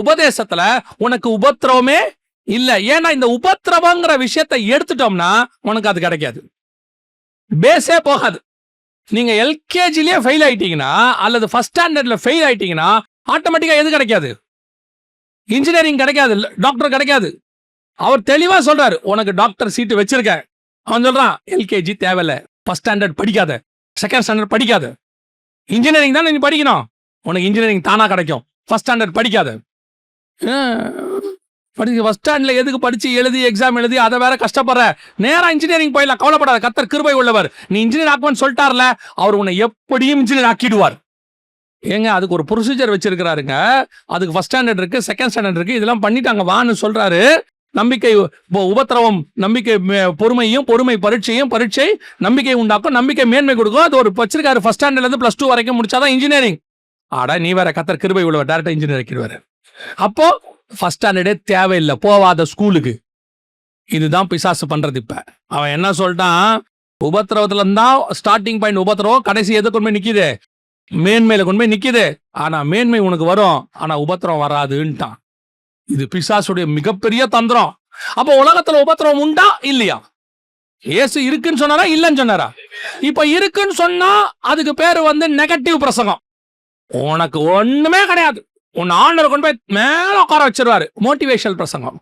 உபதேசத்துல உனக்கு உபத்திரவமே இல்ல. ஏன்னா இந்த உபத்திரவங்கிற விஷயத்தை எடுத்துட்டோம்னா உனக்கு அது கிடைக்காது, பேஸே போகாது. நீங்க எல்கேஜிலேயே ஃபெயில் ஆயிட்டீங்கன்னா அல்லது ஃபர்ஸ்ட் ஸ்டாண்டர்ட்ல ஃபெயில் ஆயிட்டீங்கன்னா ஆட்டோமேட்டிக்கா எது கிடைக்காது? இன்ஜினியரிங் கிடைக்காது, டாக்டர் கிடைக்காது. அவர் தெளிவா சொல்றாரு, உனக்கு டாக்டர் சீட்டு வச்சிருக்க. அவன் சொல்றான், எல்கேஜி தேவையில்ல, ஃபர்ஸ்ட் ஸ்டாண்டர்ட் படிக்காத, செகண்ட் ஸ்டாண்டர்ட் படிக்காத, இன்ஜினியரிங் தான் நீ படிக்கணும், உனக்கு இன்ஜினியரிங் தானா கிடைக்கும், ஃபர்ஸ்ட் ஸ்டாண்டர்ட் படிக்காத. ஃபர்ஸ்ட் ஸ்டாண்டர்ட்ல எதுக்கு படிச்சு எழுதி எக்ஸாம் எழுதி அதை வேற கஷ்டப்படுற? நேரா இன்ஜினியரிங் போயிடலாம், கவலைப்படாத, கர்த்தர் கிருபை உள்ளவர். நீ இன்ஜினியர் ஆக்குவான்னு சொல்லிட்டார்ல, அவர் உன்னை எப்படியும் இன்ஜினியர் ஆக்கிடுவார். ஏங்க, அதுக்கு ஒரு ப்ரொசீஜர் வச்சிருக்கிறாருங்க. அதுக்கு ஃபர்ஸ்ட் ஸ்டாண்டர்ட் இருக்கு, செகண்ட் ஸ்டாண்டர்ட் இருக்கு, இதெல்லாம் பண்ணிட்டாங்க வான்னு சொல்றாரு. நம்பிக்கை உபத்திரவம், நம்பிக்கை பொறுமையும், பொறுமை பரீட்சையும், பரீட்சை நம்பிக்கை உண்டாக்கும், நம்பிக்கை மேன்மை கொடுக்கும். அது ஒரு வச்சிருக்காரு. ஃபர்ஸ்ட் ஸ்டாண்டர்ட்ல இருந்து +2 வரைக்கும் முடிச்சாதான் இன்ஜினியரிங். ஆடா நீ வேற, கர்த்தர் கிருபை உள்ளவர், டைரக்டா இன்ஜினியர் ஆக்கிடுவாரு. அப்போ ஃபர்ஸ்ட் ஸ்டாண்டர்டே தேவையில்லை, போவாத ஸ்கூலுக்கு. இதுதான் பிசாசு பண்றது. இப்ப அவன் என்ன சொல்லிட்டான், உபத்திரவத்துல இருந்தா ஸ்டார்டிங் பாயிண்ட் உபத்திரவம், கடைசி எது கொண்டு போய் நிக்குது? மேன்மையில கொண்டு போய் நிக்குது. ஆனா மேன்மை உனக்கு வரும், ஆனா உபத்திரம் வராதுன்ட்டான். இது பிசாசுடைய மிகப்பெரிய தந்திரம். அப்ப உலகத்துல உபத்திரம் உண்டா இல்லையா? இயேசு இருக்குன்னு சொன்னாரா இல்லன்னு சொன்னாரா? இப்ப இருக்குன்னு சொன்னா அதுக்கு பேரு நெகட்டிவ் பிரசங்கம். உனக்கு ஒண்ணுமே கிடையாது, உன் ஆண்டவர் கொண்டு போய் மேல உட்கார வச்சிருவாரு, மோட்டிவேஷனல் பிரசங்கம்.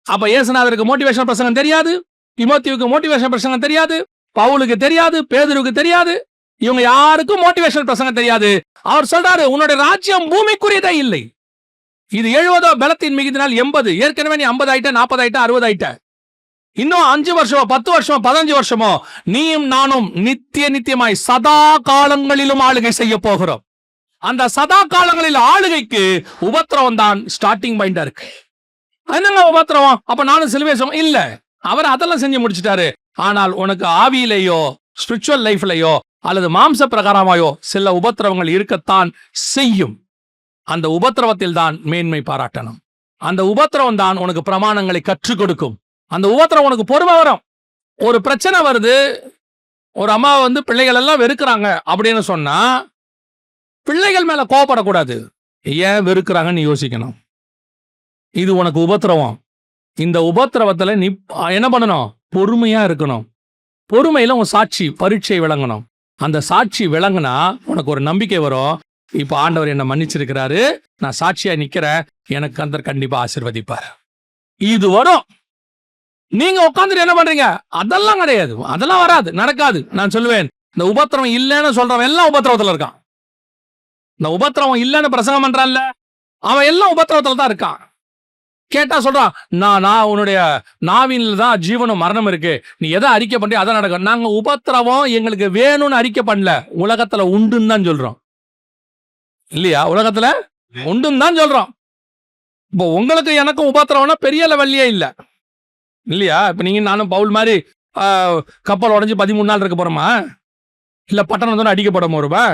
அப்ப இயேசுநாதருக்கு மோட்டிவேஷனல் பிரசங்கம் தெரியாது, தீமோத்தேயுவுக்கு மோட்டிவேஷனல் பிரசங்கம் தெரியாது, பவுலுக்கு தெரியாது, பேதுருக்கு தெரியாது, இவங்க யாருக்கும் மோட்டிவேஷனல் பிரசங்கம் தெரியாது. அவர் சொல்றாரு, உன்னுடைய ராஜ்யம் பூமிக்குரியதே இல்லை. இது 70 பலத்தின் மிகுதினால் 80. ஏற்கனவே நீ 50 ஆயிட்ட, 40 ஆயிட்ட, 60 ஆயிட்ட. இன்னும் 5 வருஷமோ 10 வருஷமோ 15 வருஷமோ நீயும் நானும் நித்தியமாய் சதா காலங்களிலும் ஆளுகை செய்ய போகிறோம். அந்த சதா காலங்களில் ஆளுகைக்கு உபத்திரவம் தான் ஸ்டார்டிங் பாயிண்டா இருக்கு. என்னங்க உபத்திரவம்? அப்ப நானும் சிலுவை இல்ல, அவர் அதெல்லாம் செஞ்சு முடிச்சிட்டாரு. ஆனால் உனக்கு ஆவியிலேயோ ஸ்பிரிச்சுவல் லைஃப்லயோ அல்லது மாம்ச பிரகாரமாயோ சில உபத்திரவங்கள் இருக்கத்தான் செய்யும். அந்த உபத்திரவத்தில் தான் மேன்மை பாராட்டணும். அந்த உபத்திரவம் தான் உனக்கு பிரமாணங்களை கற்றுக் கொடுக்கும். அந்த உபத்திரவம் உனக்கு பொறுமை வரும். ஒரு பிரச்சனை வருது, ஒரு அம்மா பிள்ளைகள் எல்லாம் வெறுக்கிறாங்க அப்படின்னு சொன்னா பிள்ளைகள் மேல கோபப்படக்கூடாது. ஏன் வெறுக்கிறாங்கன்னு யோசிக்கணும். இது உனக்கு உபத்திரவம். இந்த உபத்திரவத்துல நீ என்ன பண்ணணும்? பொறுமையா இருக்கணும். பொறுமையில உன் சாட்சி பரீட்சை விளங்கணும். அந்த சாட்சி விளங்குனா உனக்கு ஒரு நம்பிக்கை வரும். இப்ப ஆண்டவர் என்ன மன்னிச்சிருக்கிறாரு, நான் சாட்சியா நிக்கிறேன், எனக்கு கர்த்தர் கண்டிப்பா ஆசீர்வதிப்பார். இது வரும். நீங்க உட்கார்ந்து என்ன பண்றீங்க? அதெல்லாம் கிடையாது, அதெல்லாம் வராது, நடக்காது. நான் சொல்லுவேன், இந்த உபத்திரவம் இல்லைன்னு சொல்றவன் எல்லாம் உபத்திரவத்துல இருக்கான். இந்த உபத்திரவம் இல்லைன்னு பிரசங்கம் பண்றான்ல, அவன் எல்லாம் உபத்திரவத்துல தான் இருக்கான். கேட்டா சொல்றான், நான் உன்னுடைய நாவின்ல தான் ஜீவனும் மரணம் இருக்கு, நீ எதை அறிக்கை பண்ணி அதான் நடக்கும். நாங்க உபத்திரவம் எங்களுக்கு வேணும்னு அறிக்கை பண்ணல, உலகத்துல உண்டுன்னு தான் சொல்றோம். இல்லையா? உலகத்துல உண்டுன்னு தான் சொல்றோம். இப்போ உங்களுக்கு எனக்கும் உபத்திரவம்னா பெரிய லெவல்லையே இல்ல, இல்லையா? இப்ப நீங்க நானும் பவுல் மாதிரி கப்பல் உடஞ்சு 13 நாள் இருக்க போறோமா? இல்ல பட்டணத்தோட அடிக்கப்பட போறோமா?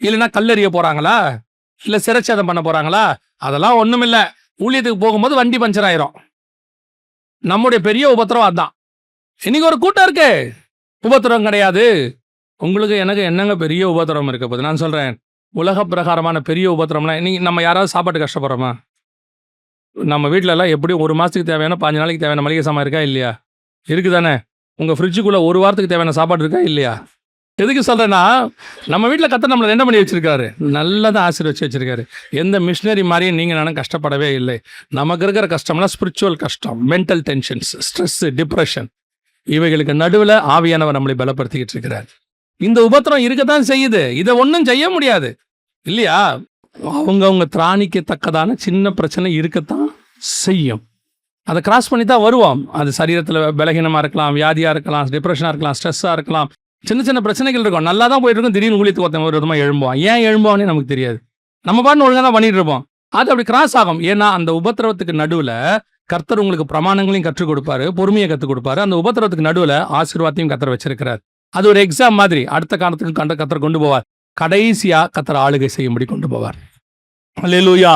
இல்லைன்னா கல்லெறிய போறாங்களா? இல்ல சிறைச்சேதம் பண்ண போறாங்களா? அதெல்லாம் ஒண்ணும் இல்ல. ஊழியத்துக்கு போகும்போது வண்டி பஞ்சர் ஆயிரும். நம்முடைய பெரிய உபத்திரவம் அதான். இன்னைக்கு ஒரு கூட்டம் இருக்கு, உபத்திரவம் கிடையாது. உங்களுக்கு எனக்கு என்னங்க பெரிய உபத்திரவம் இருக்க போது? நான் சொல்றேன், உலக பிரகாரமான பெரிய உபத்திரம்னா, இன்னைக்கு நம்ம யாராவது சாப்பாட்டு கஷ்டப்படுறோமா? நம்ம வீட்டில எல்லாம் எப்படியும் 1 மாசத்துக்கு தேவையான 5 நாளைக்கு தேவையான மளிகை சாமான் இருக்கா இல்லையா? இருக்குதானே? உங்க ஃப்ரிட்ஜுக்குள்ள 1 வாரத்துக்கு தேவையான சாப்பாடு இருக்கா இல்லையா? எதுக்கு சொல்றேன்னா, நம்ம வீட்டில் கர்த்தர் நம்மளை என்ன பண்ணி வச்சிருக்காரு? நல்லதான் ஆசீர்வச்சு வச்சிருக்காரு. எந்த மிஷினரி மாதிரியும் நீங்க நானும் கஷ்டப்படவே இல்லை. நமக்கு இருக்கிற கஷ்டம்னா ஸ்பிரிச்சுவல் கஷ்டம், மென்டல் டென்ஷன்ஸ், ஸ்ட்ரெஸ், டிப்ரெஷன், இவைகளுக்கு நடுவில் ஆவியானவர் நம்மளை பலப்படுத்திக்கிட்டு இருக்கிறார். இந்த உபத்திரம் இருக்கத்தான் செய்யுது, இதை ஒன்றும் செய்ய முடியாது, இல்லையா? அவங்க திராணிக்கத்தக்கதான சின்ன பிரச்சனை இருக்கத்தான் செய்யும். அதை கிராஸ் பண்ணி தான் வருவோம். அது சரீரத்தில் பலகீனமாக இருக்கலாம், வியாதியாக இருக்கலாம், டிப்ரெஷனாக இருக்கலாம், ஸ்ட்ரெஸ்ஸாக இருக்கலாம், சின்ன சின்ன பிரச்சனைகள் இருக்கும். நல்லா தான் போயிட்டு இருக்கும், திடீர்னு ஊழியத்துக்கு ஒருத்தன் ஒரு விதமாக எழும்புவான். ஏன் எழும்புவானே நமக்கு தெரியாது. நம்ம பாட்டு ஒழுங்காக தான் பண்ணிட்டு இருப்போம். அது அப்படி கிராஸ் ஆகும். ஏன்னா அந்த உபத்திரவத்துக்கு நடுவில் கர்த்தர் உங்களுக்கு பிரமாணங்களையும் கற்றுக் கொடுப்பாரு, பொறுமையை கற்றுக் கொடுப்பாரு. அந்த உபத்திரவத்துக்கு நடுவில் ஆசீர்வாதத்தையும் கர்த்தர் வச்சிருக்கிறார். அது ஒரு எக்ஸாம் மாதிரி. அடுத்த காலத்துக்கு கர்த்தர் கொண்டு போவார். கடைசியா கர்த்தர் ஆளுகை செய்யும்படி கொண்டு போவார். அல்லேலூயா.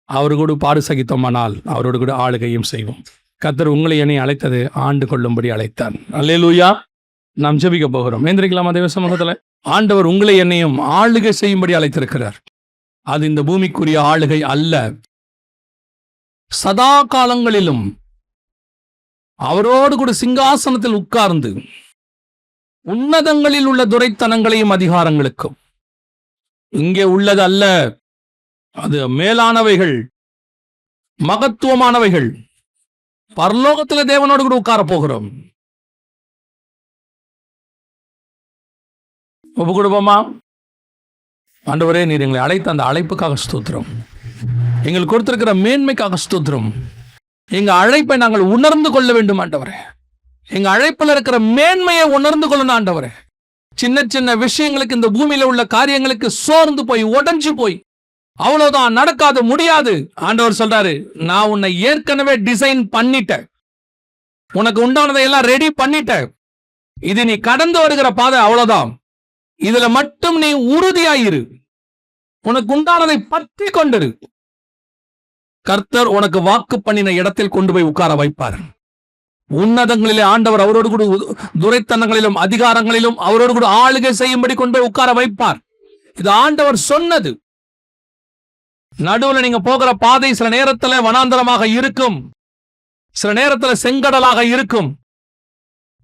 அவரு கூட பாடு சகித்தோமானால் அவரோடு கூட ஆளுகையும் செய்வோம். கர்த்தர் உங்களை என்னை அழைத்தது ஆண்டு கொள்ளும்படி அழைத்தார். அல்லேலூயா. நாம் ஜெபிக்க போகிறோம். ஏந்திரிக்கலாமா தேவ சமூகத்துல? ஆண்டவர் உங்களை என்னையும் ஆளுகை செய்யும்படி அழைத்திருக்கிறார். அது இந்த பூமிக்குரிய ஆளுகை அல்ல. சதா காலங்களிலும் அவரோடு கூட சிங்காசனத்தில் உட்கார்ந்து உன்னதங்களில் உள்ள துரைத்தனங்களையும் அதிகாரங்களுக்கும் இங்கே உள்ளது அல்ல. அது மேலானவைகள், மகத்துவமானவைகள். பரலோகத்தில் தேவனோடு கூட உட்கார போகிறோம். ஒப்பு கொடுப்போமா? ஆண்டவரே, நீர் எங்களை அழைத்த அந்த அழைப்புக்காக ஸ்தோத்திரம். எங்களுக்கு கொடுத்திருக்கிற மேன்மைக்காக ஸ்தோத்திரம். எங்க அழைப்பை நாங்கள் உணர்ந்து கொள்ள வேண்டும் ஆண்டவரே. எங்க அழைப்பில் இருக்கிற மேன்மையை உணர்ந்து கொள்ளணும் ஆண்டவரே. சின்ன சின்ன விஷயங்களுக்கு, இந்த பூமியில உள்ள காரியங்களுக்கு சோர்ந்து போய் உடைஞ்சு போய் அவ்வளவுதான், நடக்காது, முடியாது. ஆண்டவர் சொல்றாரு, நான் உன்னை ஏற்கனவே டிசைன் பண்ணிட்டேன், உனக்கு உண்டானதை எல்லாம் ரெடி பண்ணிட்டேன். இது நீ கடந்து வருகிற பாதை, அவ்வளவுதான். இதுல மட்டும் நீ உறுதியாயிரு, உனக்கு உண்டானதை பற்றி கொண்டிரு. கர்த்தர் உனக்கு வாக்கு பண்ணின இடத்தில் கொண்டு போய் உட்கார வைப்பார். உன்னதங்களிலே ஆண்டவர் அவரோடு கூட துரைத்தனங்களிலும் அதிகாரங்களிலும் அவரோடு கூட ஆளுகை செய்யும்படி கொண்டு போய் உட்கார வைப்பார். இது ஆண்டவர் சொன்னது. நடுவில் நீங்க போகிற பாதை சில நேரத்துல வனாந்தரமாக இருக்கும், சில நேரத்துல செங்கடலாக இருக்கும்,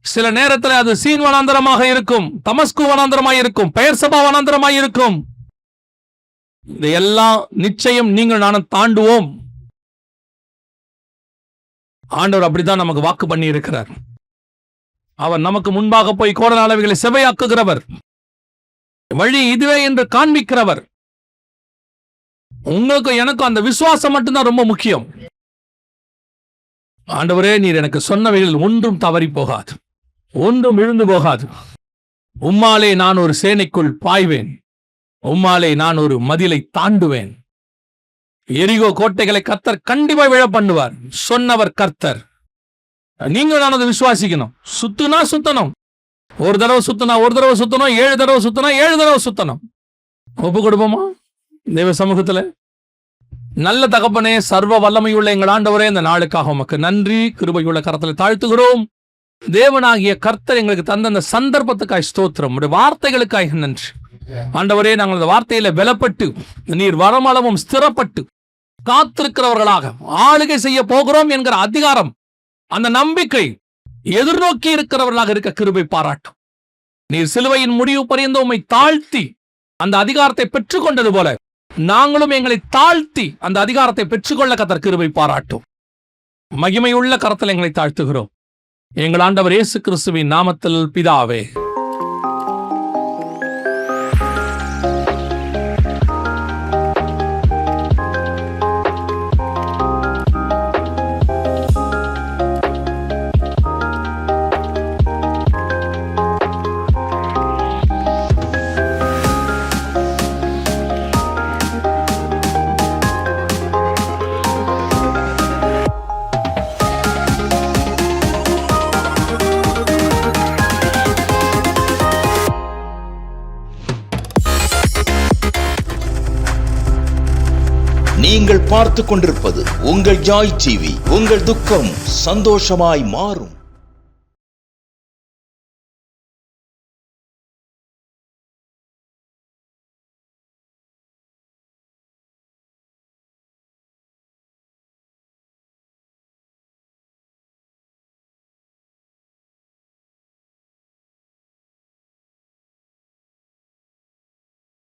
சில நேரத்துல அது சீன் வனாந்தரமாக இருக்கும், தமஸ்கு வனாந்தரமாக இருக்கும், பெயர்சபா வனாந்தரமாக இருக்கும். இதையெல்லாம் நிச்சயம் நீங்கள் நானும் தாண்டுவோம். ஆண்டவர் அப்படித்தான் நமக்கு வாக்கு பண்ணி இருக்கிறார். அவர் நமக்கு முன்பாக போய் கோடலானவைகளை செவையாக்குகிறவர். வழி இதுவே என்று காண்பிக்கிறவர். உங்களுக்கும் எனக்கும் அந்த விசுவாசம் மட்டும்தான் ரொம்ப முக்கியம். ஆண்டவரே, நீர் எனக்கு சொன்னவைகளில் ஒன்றும் தவறி போகாது, ஒன்றும் விழுந்து போகாது. உம்மாலே நான் ஒரு சேனைக்குள் பாய்வேன், உம்மாலே நான் ஒரு மதிலை தாண்டுவேன். எரிகோ கோட்டைகளை கர்த்தர் கண்டிப்பா விழ பண்ணுவார். சொன்னவர் கர்த்தர். நீங்க நான் அதை விசுவாசிக்கணும். சுத்துனா சுத்தணும். ஒரு தடவை சுத்தனா ஒரு தடவை சுத்தணும், 7 தடவை சுத்தனா 7 தடவை சுத்தணும். ஒப்பு கொடுப்போமா தேவ சமூகத்துல? நல்ல தகப்பனே, சர்வ வல்லமையுள்ள எங்கள் ஆண்டவரே, இந்த நாளுக்காக உமக்கு நன்றி. கிருபையுள்ள கரத்தில் தாழ்த்துகிறோம். தேவனாகிய கர்த்தர் எங்களுக்கு தந்த அந்த சந்தர்ப்பத்துக்காய் ஸ்தோத்திரம். உடைய வார்த்தைகளுக்காக நன்றி ஆண்டவரே. நாங்கள் அந்த வார்த்தையில பலப்பட்டு நீர் வரமளவும் ஸ்திரப்பட்டு காத்திருக்கிறவர்களாக ஆளுகை செய்ய போகிறோம் என்கிற அதிகாரம், அந்த நம்பிக்கை எதிர்நோக்கி இருக்கிறவர்களாக இருக்க கிருபை பாராட்டும். நீர் சிலுவையின் முடிவு பரியந்த உம்மை தாழ்த்தி அந்த அதிகாரத்தை பெற்றுக்கொண்டது போல நாங்களும் எங்களை தாழ்த்தி அந்த அதிகாரத்தை பெற்றுக்கொள்ள கர்த்தர் கிருபை பாராட்டும். மகிமையுள்ள கரத்தில் எங்களை தாழ்த்துகிறோம் எங்கள் ஆண்டவர் இயேசு கிறிஸ்துவின் நாமத்தில் பிதாவே. நீங்கள் பார்த்துக் கொண்டிருப்பது உங்கள் ஜாய் டிவி. உங்கள் துக்கம் சந்தோஷமாய் மாறும்.